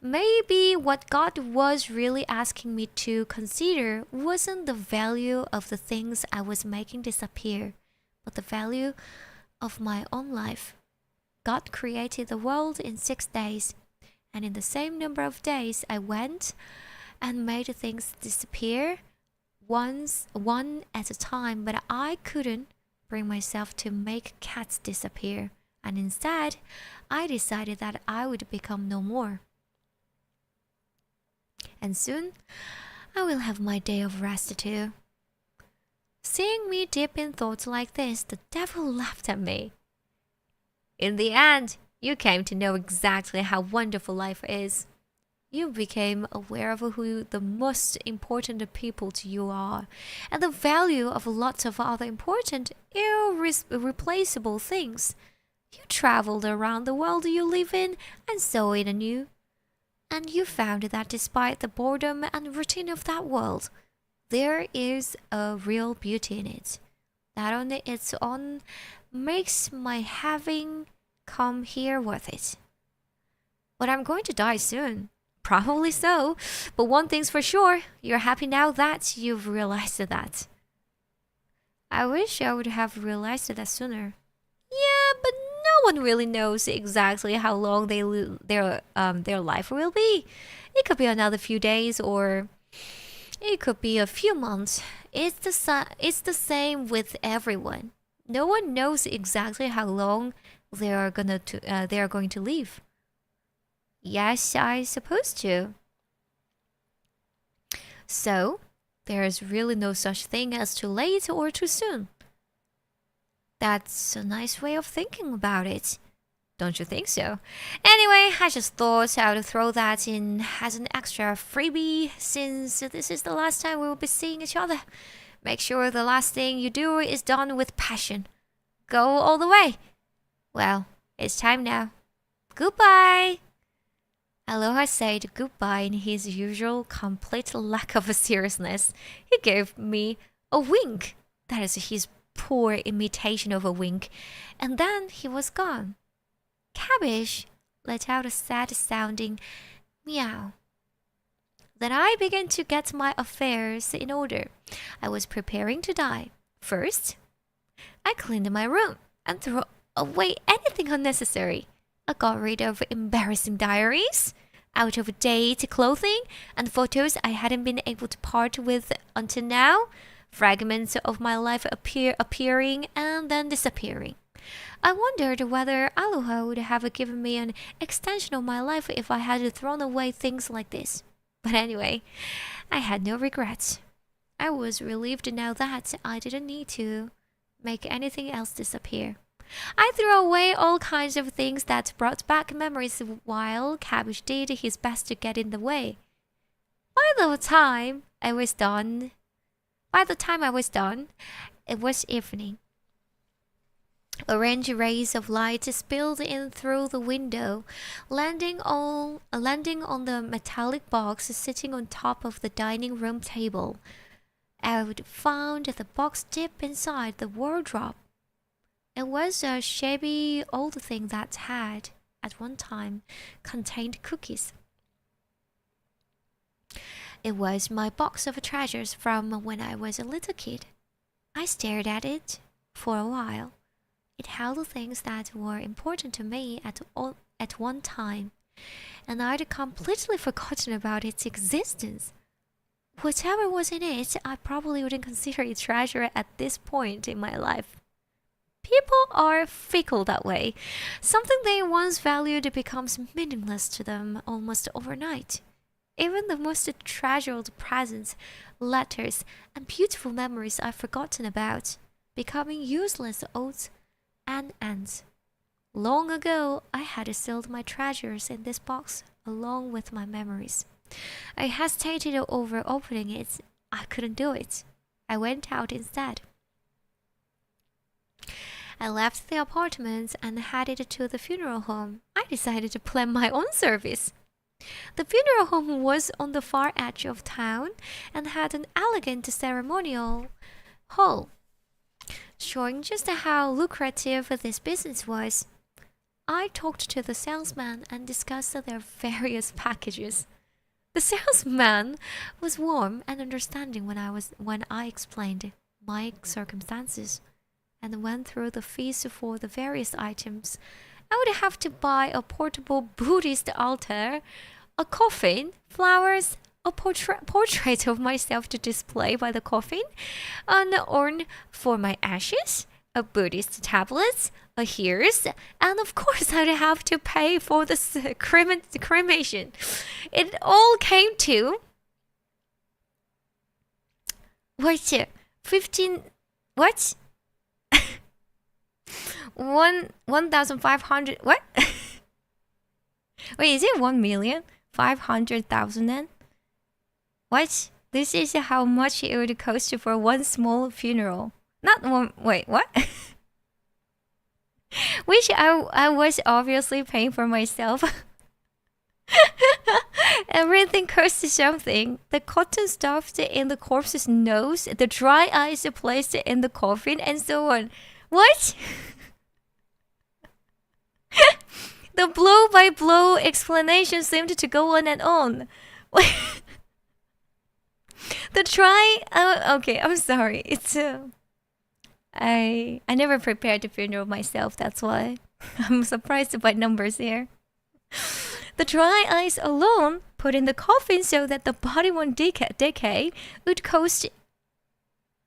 Maybe what God was really asking me to consider wasn't the value of the things I was making disappear, but the value of my own life. God created the world in 6 days, and in the same number of days I went and made things disappear one at a time, but I couldn't bring myself to make cats disappear, and instead I decided that I would become no more. And soon I will have my day of rest too. Seeing me deep in thoughts like this, the devil laughed at me. In the end, you came to know exactly how wonderful life is. You became aware of who the most important people to you are, and the value of lots of other important, irreplaceable things. You traveled around the world you live in and saw it anew. And you found that despite the boredom and routine of that world, there is a real beauty in it. That on its own makes my having come here worth it. But I'm going to die soon. Probably so, but one thing's for sure, you're happy now that you've realized that. I wish I would have realized that sooner. Yeah, but no one really knows exactly how long their life will be. It could be another few days, or it could be a few months. It's the same with everyone. No one knows exactly how long they are going to live. Yes, I suppose to. So, there is really no such thing as too late or too soon. That's a nice way of thinking about it. Don't you think so? Anyway, I just thought I would throw that in as an extra freebie since this is the last time we will be seeing each other. Make sure the last thing you do is done with passion. Go all the way. Well, it's time now. Goodbye. Aloha said goodbye in his usual complete lack of seriousness. He gave me a wink. That is his poor imitation of a wink. And then he was gone. Cabbage let out a sad-sounding meow. Then I began to get my affairs in order. I was preparing to die. First, I cleaned my room and threw away anything unnecessary. I got rid of embarrassing diaries, out-of-date clothing, and photos I hadn't been able to part with until now. Fragments of my life appearing and then disappearing. I wondered whether Aloha would have given me an extension of my life if I had thrown away things like this. But anyway, I had no regrets. I was relieved now that I didn't need to make anything else disappear. I threw away all kinds of things that brought back memories while Cabbage did his best to get in the way. By the time I was done, it was evening. Orange rays of light spilled in through the window, landing on the metallic box sitting on top of the dining room table. I would found the box deep inside the wardrobe. It was a shabby old thing that had, at one time, contained cookies. It was my box of treasures from when I was a little kid. I stared at it for a while. It held things that were important to me at one time, and I'd completely forgotten about its existence. Whatever was in it, I probably wouldn't consider it treasure at this point in my life. People are fickle that way. Something they once valued becomes meaningless to them almost overnight. Even the most treasured presents, letters, and beautiful memories I've forgotten about, becoming useless odds and ends. Long ago, I had sealed my treasures in this box along with my memories. I hesitated over opening it. I couldn't do it. I went out instead. I left the apartment and headed to the funeral home. I decided to plan my own service. The funeral home was on the far edge of town and had an elegant ceremonial hall, showing just how lucrative this business was. I talked to the salesman and discussed their various packages. The salesman was warm and understanding when I explained my circumstances and went through the fees for the various items. I would have to buy a portable Buddhist altar, a coffin, flowers, a portrait of myself to display by the coffin, an urn for my ashes, a Buddhist tablet, a hearse, and of course I'd have to pay for the cremation. It all came to 15 what? 1,500 what? Wait, is it 1,500,000 then? What? This is how much it would cost for one small funeral. Not one. Wait, what? Which I was obviously paying for myself. Everything costs something. The cotton stuffed in the corpse's nose, the dry ice placed in the coffin, and so on. What? The blow-by-blow explanation seemed to go on and on. The dry... okay, I'm sorry. It's... I never prepared the funeral myself, that's why. I'm surprised by numbers here. The dry ice alone, put in the coffin so that the body won't decay, would cost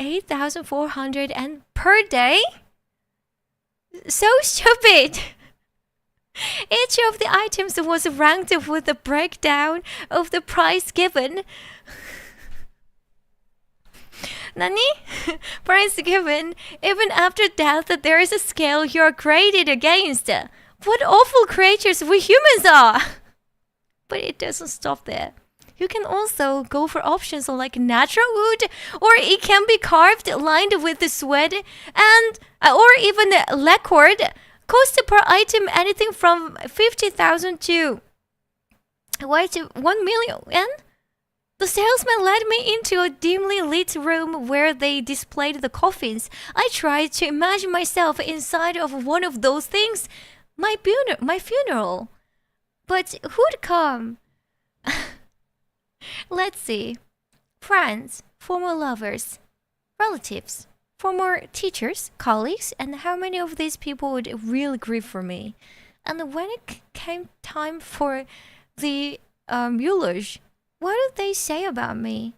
8,400 and per day? So stupid! Each of the items was ranked with a breakdown of the price given. Nani? Price given. Even after death, there is a scale you are graded against. What awful creatures we humans are! But it doesn't stop there. You can also go for options like natural wood, or it can be carved, lined with the sweat, and or even lacquered. Cost per item anything from 50,000 to 1 million yen. The salesman led me into a dimly lit room where they displayed the coffins. I tried to imagine myself inside of one of those things. My funeral. But who'd come? Let's see. Friends, former lovers, relatives, former teachers, colleagues, and how many of these people would really grieve for me? And when it came time for the eulogy, what did they say about me?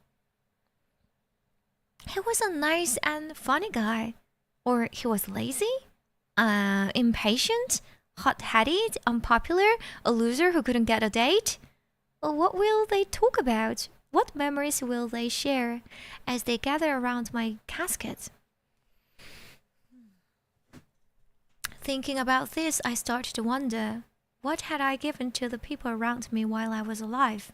He was a nice and funny guy. Or he was lazy, impatient, hot-headed, unpopular, a loser who couldn't get a date. What will they talk about? What memories will they share as they gather around my casket? Thinking about this, I started to wonder, what had I given to the people around me while I was alive?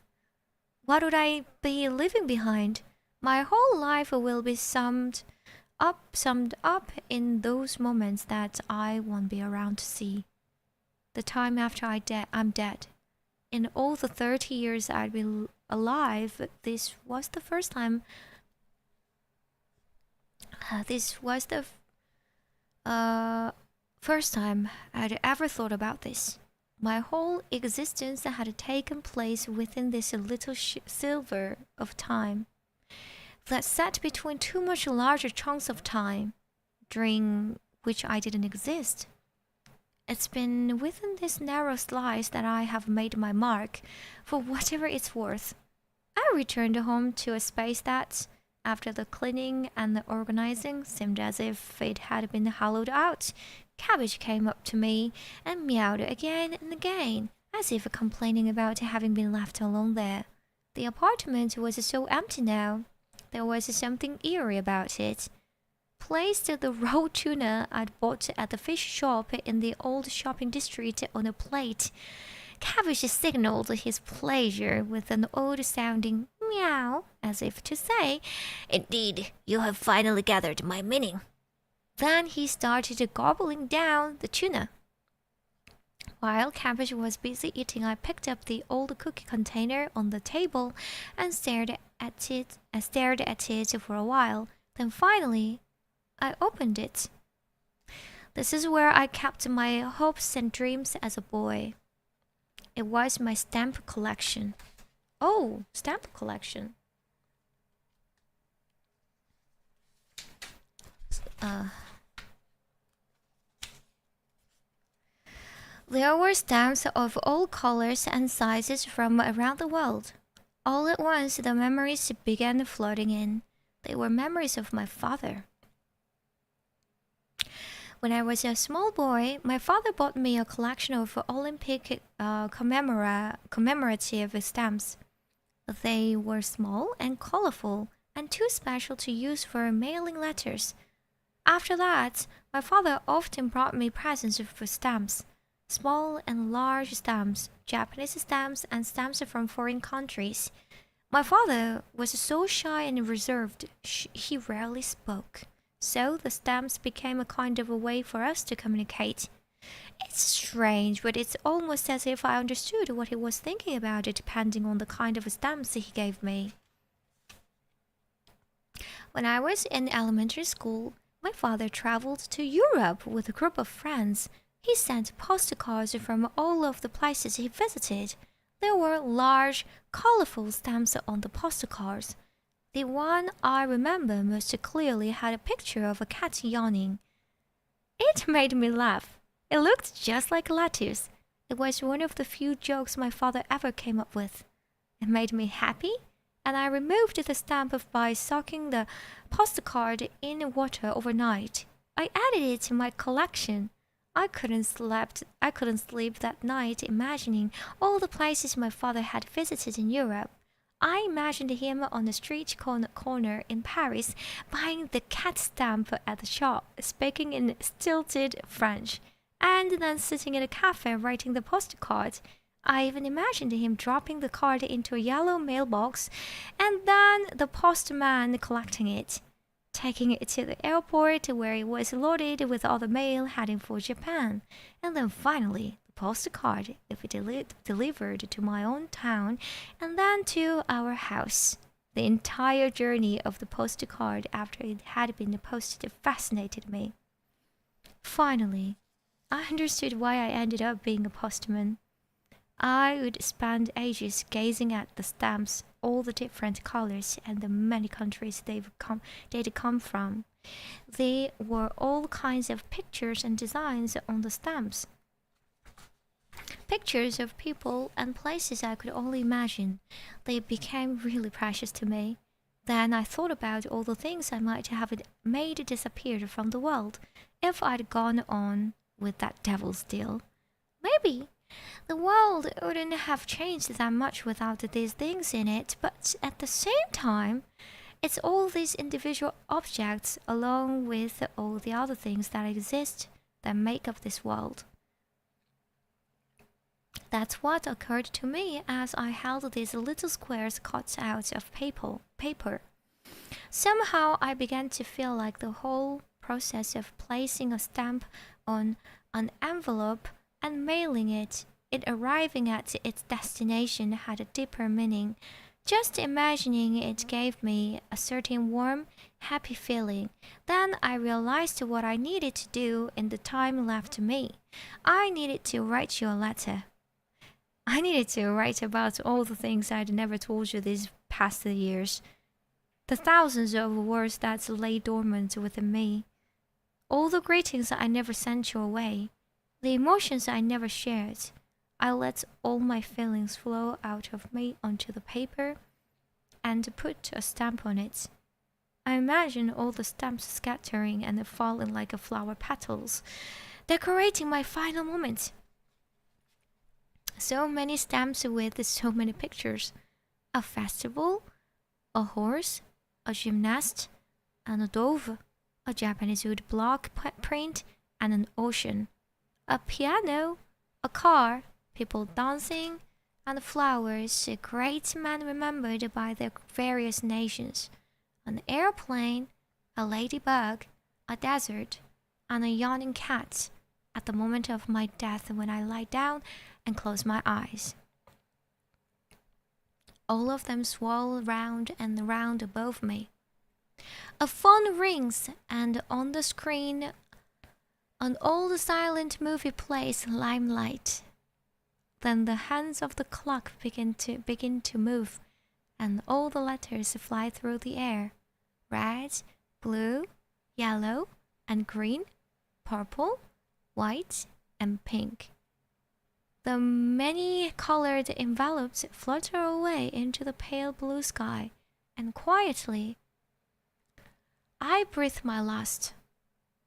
What would I be leaving behind? My whole life will be summed up in those moments that I won't be around to see. The time after I'm dead. In all the 30 years I'd been alive, this was the first time. First time I'd ever thought about this. My whole existence had taken place within this little sliver of time that sat between two much larger chunks of time, during which I didn't exist. It's been within this narrow slice that I have made my mark, for whatever it's worth. I returned home to a space that, after the cleaning and the organizing, seemed as if it had been hollowed out. Cabbage came up to me and meowed again and again, as if complaining about having been left alone there. The apartment was so empty now. There was something eerie about it. placed the raw tuna I'd bought at the fish shop in the old shopping district on a plate. Cabbage signaled his pleasure with an odd-sounding meow, as if to say, "Indeed, you have finally gathered my meaning." Then he started gobbling down the tuna. While Cabbage was busy eating, I picked up the old cookie container on the table and stared at it for a while. Then finally, I opened it. This is where I kept my hopes and dreams as a boy. It was my stamp collection. Oh, stamp collection. There were stamps of all colors and sizes from around the world. All at once, the memories began flooding in. They were memories of my father. When I was a small boy, my father bought me a collection of Olympic commemorative stamps. They were small and colorful and too special to use for mailing letters. After that, my father often brought me presents of stamps. Small and large stamps, Japanese stamps, and stamps from foreign countries. My father was so shy and reserved, he rarely spoke. So the stamps became a kind of a way for us to communicate. It's strange, but it's almost as if I understood what he was thinking about it, depending on the kind of stamps he gave me. When I was in elementary school, my father traveled to Europe with a group of friends. He sent postcards from all of the places he visited. There were large, colorful stamps on the postcards. The one I remember most clearly had a picture of a cat yawning. It made me laugh. It looked just like lettuce. It was one of the few jokes my father ever came up with. It made me happy, and I removed the stamp by soaking the postcard in water overnight. I added it to my collection. I couldn't sleep that night imagining all the places my father had visited in Europe. I imagined him on a street corner in Paris, buying the cat stamp at the shop, speaking in stilted French, and then sitting in a cafe writing the postcard. I even imagined him dropping the card into a yellow mailbox, and then the postman collecting it, taking it to the airport where it was loaded with all the mail heading for Japan, and then finally the postcard if it delivered to my own town and then to our house. The entire journey of the postcard after it had been posted fascinated me. Finally, I understood why I ended up being a postman. I would spend ages gazing at the stamps, all the different colors and the many countries they'd come from. There were all kinds of pictures and designs on the stamps. Pictures of people and places I could only imagine. They became really precious to me. Then I thought about all the things I might have made disappear from the world if I'd gone on with that devil's deal. Maybe the world wouldn't have changed that much without these things in it, but at the same time, it's all these individual objects along with all the other things that exist that make up this world. That's what occurred to me as I held these little squares cut out of paper. Somehow I began to feel like the whole process of placing a stamp on an envelope and mailing it arriving at its destination had a deeper meaning. Just imagining it gave me a certain warm, happy feeling. Then I realized what I needed to do in the time left to me. I needed to write you a letter. I needed to write about all the things I'd never told you these past years. The thousands of words that lay dormant within me. All the greetings I never sent you away. The emotions I never shared. I let all my feelings flow out of me onto the paper and put a stamp on it. I imagine all the stamps scattering and falling like flower petals, decorating my final moment. So many stamps with so many pictures. A festival, a horse, a gymnast, and a dove. a Japanese wood block print, and an ocean. A piano, a car, people dancing, and flowers, a great man remembered by the various nations, an airplane, a ladybug, a desert, and a yawning cat at the moment of my death when I lie down and close my eyes. All of them swirl round and round above me. A phone rings, and on the screen, an old silent movie plays limelight. Then the hands of the clock begin to move, and all the letters fly through the air. Red, blue, yellow, and green, purple, white, and pink. The many-colored envelopes flutter away into the pale blue sky, and quietly, I breathe my last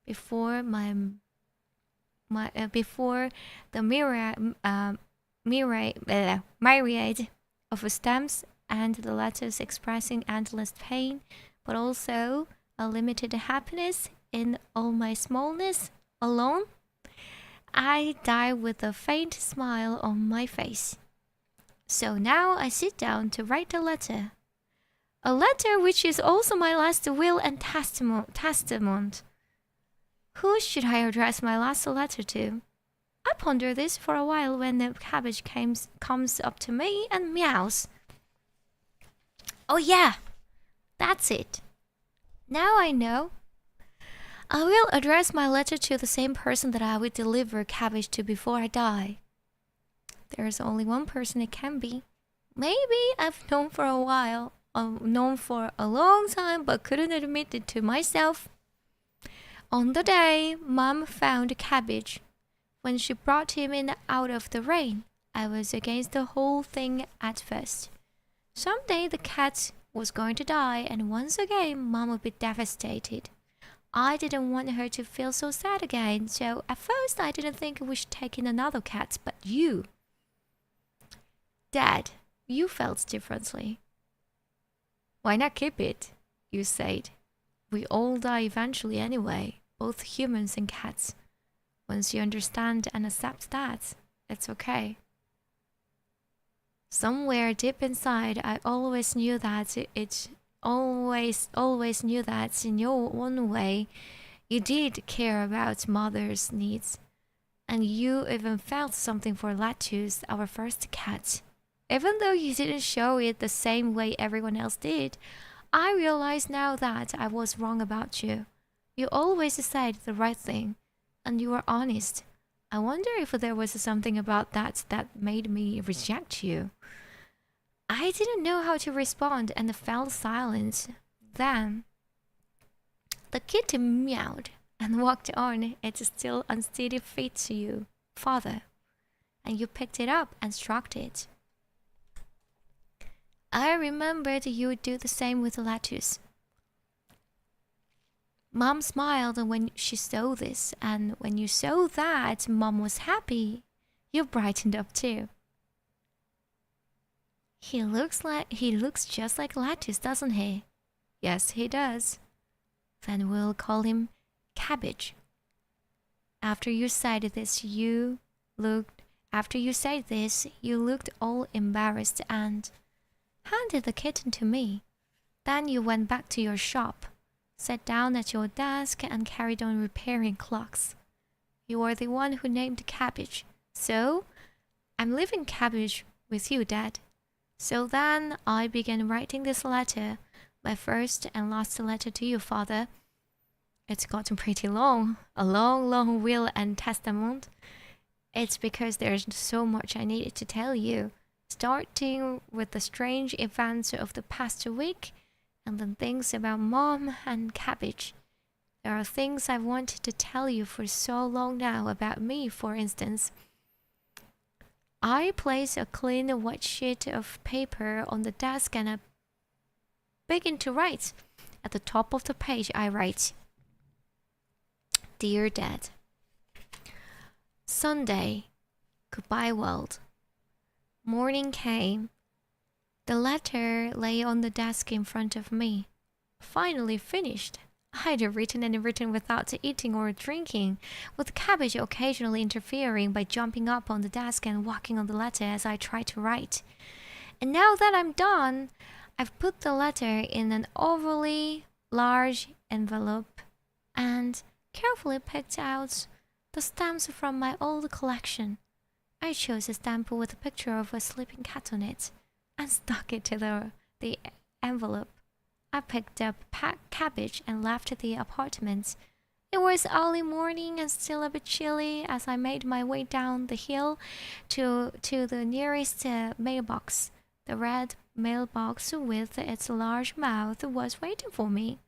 before before the myriad of stamps and the letters expressing endless pain, but also a limited happiness in all my smallness alone. I die with a faint smile on my face. So now I sit down to write a letter. A letter which is also my last will and testament. Who should I address my last letter to? I ponder this for a while when the cabbage comes up to me and meows. Oh yeah, that's it. Now I know. I will address my letter to the same person that I will deliver cabbage to before I die. There is only one person it can be. Maybe I've known for a while, known for a long time, but couldn't admit it to myself. On the day Mom found cabbage, when she brought him in out of the rain, I was against the whole thing at first. Someday the cat was going to die, and once again Mom would be devastated. I didn't want her to feel so sad again, so at first I didn't think we should take in another cat, but you. Dad, you felt differently. Why not keep it? You said. We all die eventually anyway, both humans and cats. Once you understand and accept that, it's okay. Somewhere deep inside, I always knew that always knew that in your own way, you did care about Mother's needs. And you even felt something for Latus, our first cat. Even though you didn't show it the same way everyone else did, I realize now that I was wrong about you. You always said the right thing, and you were honest. I wonder if there was something about that made me reject you. I didn't know how to respond and fell silent. Then the kitten meowed and walked on its still unsteady feet to you, Father, and you picked it up and stroked it. I remembered you would do the same with Latus. Mom smiled when she saw this, and when you saw that Mom was happy, you brightened up too. He looks just like Latus, doesn't he? Yes, he does. Then we'll call him Cabbage. After you said this, you looked all embarrassed and handed the kitten to me. Then you went back to your shop, sat down at your desk, and carried on repairing clocks. You are the one who named Cabbage, so I'm leaving Cabbage with you, Dad. So then I began writing this letter, my first and last letter to you, Father. It's gotten pretty long, a long will and testament. It's because there's so much I needed to tell you, starting with the strange events of the past week, and then things about Mom and Cabbage. There are things I've wanted to tell you for so long now about me, for instance. I place a clean white sheet of paper on the desk and I begin to write. At the top of the page I write, Dear Dad, Sunday, goodbye world. Morning came. The letter lay on the desk in front of me. Finally finished, I had written and written without eating or drinking, with Cabbage occasionally interfering by jumping up on the desk and walking on the letter as I tried to write. And now that I'm done, I've put the letter in an overly large envelope and carefully picked out the stamps from my old collection. I chose a stamp with a picture of a sleeping cat on it and stuck it to the envelope. I picked up Cabbage and left the apartment. It was early morning and still a bit chilly as I made my way down the hill to the nearest mailbox. The red mailbox with its large mouth was waiting for me.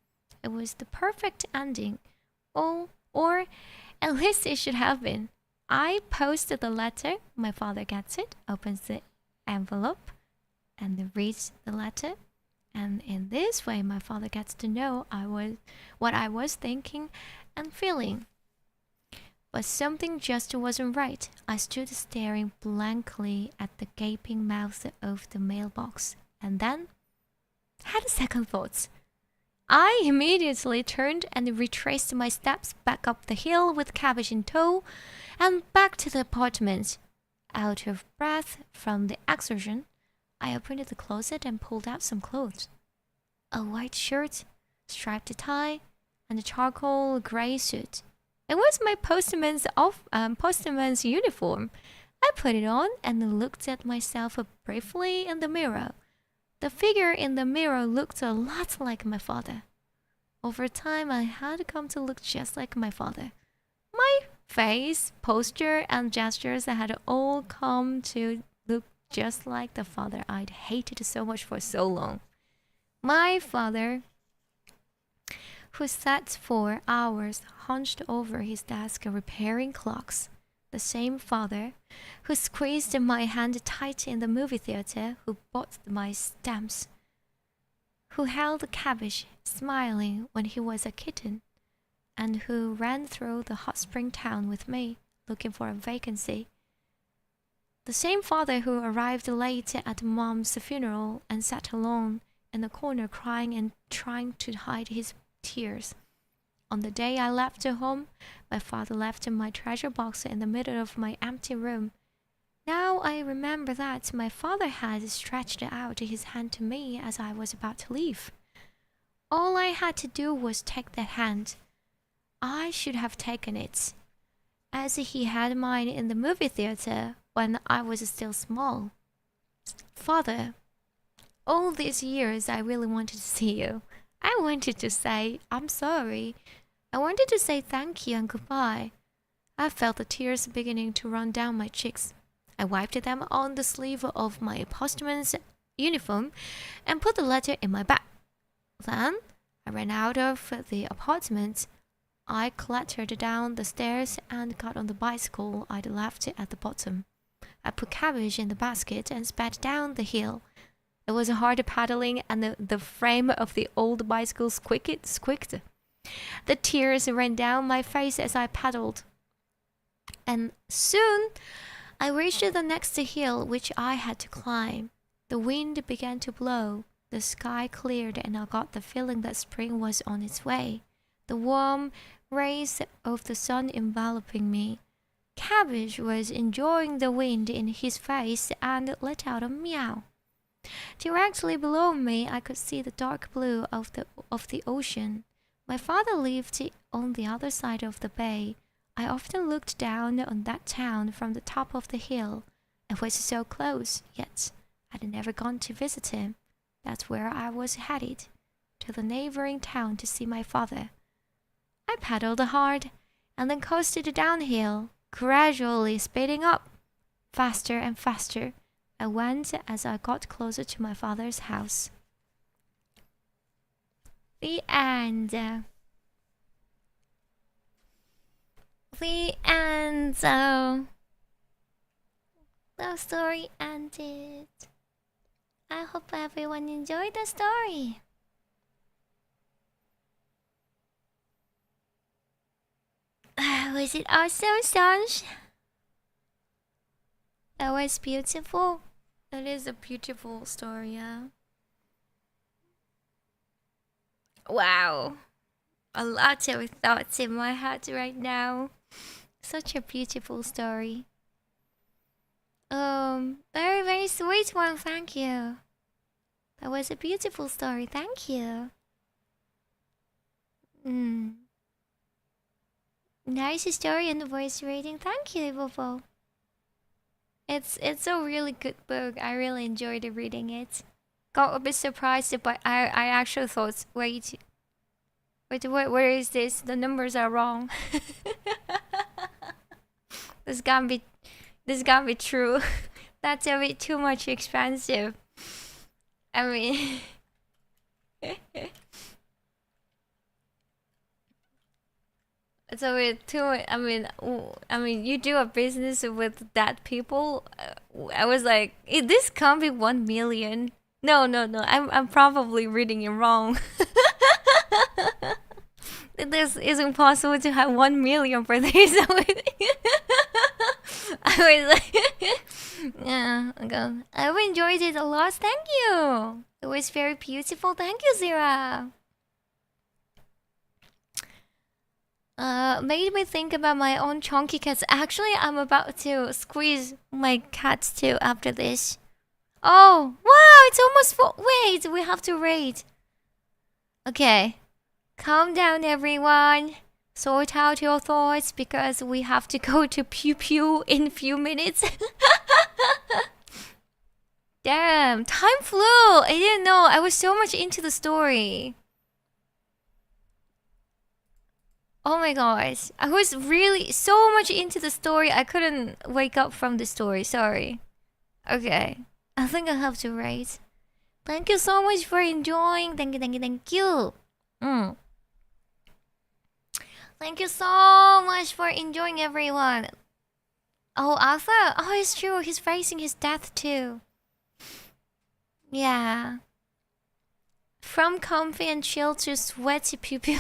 It was the perfect ending. Or at least it should have been. I posted the letter, my father gets it, opens the envelope, and reads the letter. And in this way, my father gets to know what I was thinking and feeling. But something just wasn't right. I stood staring blankly at the gaping mouth of the mailbox, and then had second thoughts. I immediately turned and retraced my steps back up the hill with Cabbage in tow, and back to the apartment. Out of breath from the exertion, I opened the closet and pulled out some clothes. A white shirt, striped tie, and a charcoal grey suit. It was my postman's uniform. I put it on and looked at myself briefly in the mirror. The figure in the mirror looked a lot like my father. Over time, I had come to look just like my father. My face, posture, and gestures had all come to look just like the father I'd hated so much for so long. My father, who sat for hours hunched over his desk repairing clocks. The same father who squeezed my hand tight in the movie theater, who bought my stamps, who held Cabbage smiling when he was a kitten, and who ran through the hot spring town with me, looking for a vacancy. The same father who arrived late at Mom's funeral and sat alone in the corner crying and trying to hide his tears. On the day I left home, my father left my treasure box in the middle of my empty room. Now I remember that my father had stretched out his hand to me as I was about to leave. All I had to do was take that hand. I should have taken it, as he had mine in the movie theater when I was still small. Father, all these years I really wanted to see you. I wanted to say I'm sorry. I wanted to say thank you and goodbye. I felt the tears beginning to run down my cheeks. I wiped them on the sleeve of my postman's uniform and put the letter in my bag. Then I ran out of the apartment. I clattered down the stairs and got on the bicycle I'd left at the bottom. I put Cabbage in the basket and sped down the hill. It was hard paddling, and the frame of the old bicycle squeaked. The tears ran down my face as I paddled. And soon I reached the next hill which I had to climb. The wind began to blow. The sky cleared, and I got the feeling that spring was on its way. The warm rays of the sun enveloping me. Cabbage was enjoying the wind in his face and let out a meow. Directly below me, I could see the dark blue of the ocean. My father lived on the other side of the bay. I often looked down on that town from the top of the hill. It was so close, yet I'd never gone to visit him. That's where I was headed, to the neighboring town to see my father. I paddled hard and then coasted downhill, gradually speeding up. Faster and faster I went as I got closer to my father's house. The end. The end. So the story ended. I hope everyone enjoyed the story. Was it awesome, Sanj? That was beautiful. It is a beautiful story, yeah. Wow. A lot of thoughts in my head right now. Such a beautiful story. Very, very sweet one. Thank you. That was a beautiful story. Thank you. Nice story and voice reading. Thank you, Vovo. It's a really good book. I really enjoyed reading it. Got a bit surprised, but I actually thought, wait, where is this? The numbers are wrong. This can't be true. That's a bit too much expensive. I mean, it's a bit too. I mean, you do a business with that people. I was like, this can't be 1 million. No. I'm probably reading it wrong. This isn't possible to have 1 million for this. I was like, yeah, okay. I've enjoyed it a lot. Thank you. It was very beautiful. Thank you, Zira. Made me think about my own chunky cats. Actually, I'm about to squeeze my cats too after this. Oh, wow, it's almost full. Wait, we have to rate. Okay. Calm down, everyone. Sort out your thoughts because we have to go to Pew Pew in a few minutes. Damn, time flew. I didn't know. I was so much into the story. Oh my gosh. I was really so much into the story. I couldn't wake up from the story. Sorry. Okay. I think I have to rate. Thank you so much for enjoying. Thank you. Thank you so much for enjoying, everyone. Oh, Arthur. Oh, it's true. He's facing his death too. Yeah. From comfy and chill to sweaty pew pew.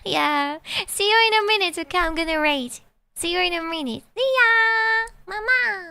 Yeah. See you in a minute. Okay, I'm gonna rate. See you in a minute. See ya, Mama.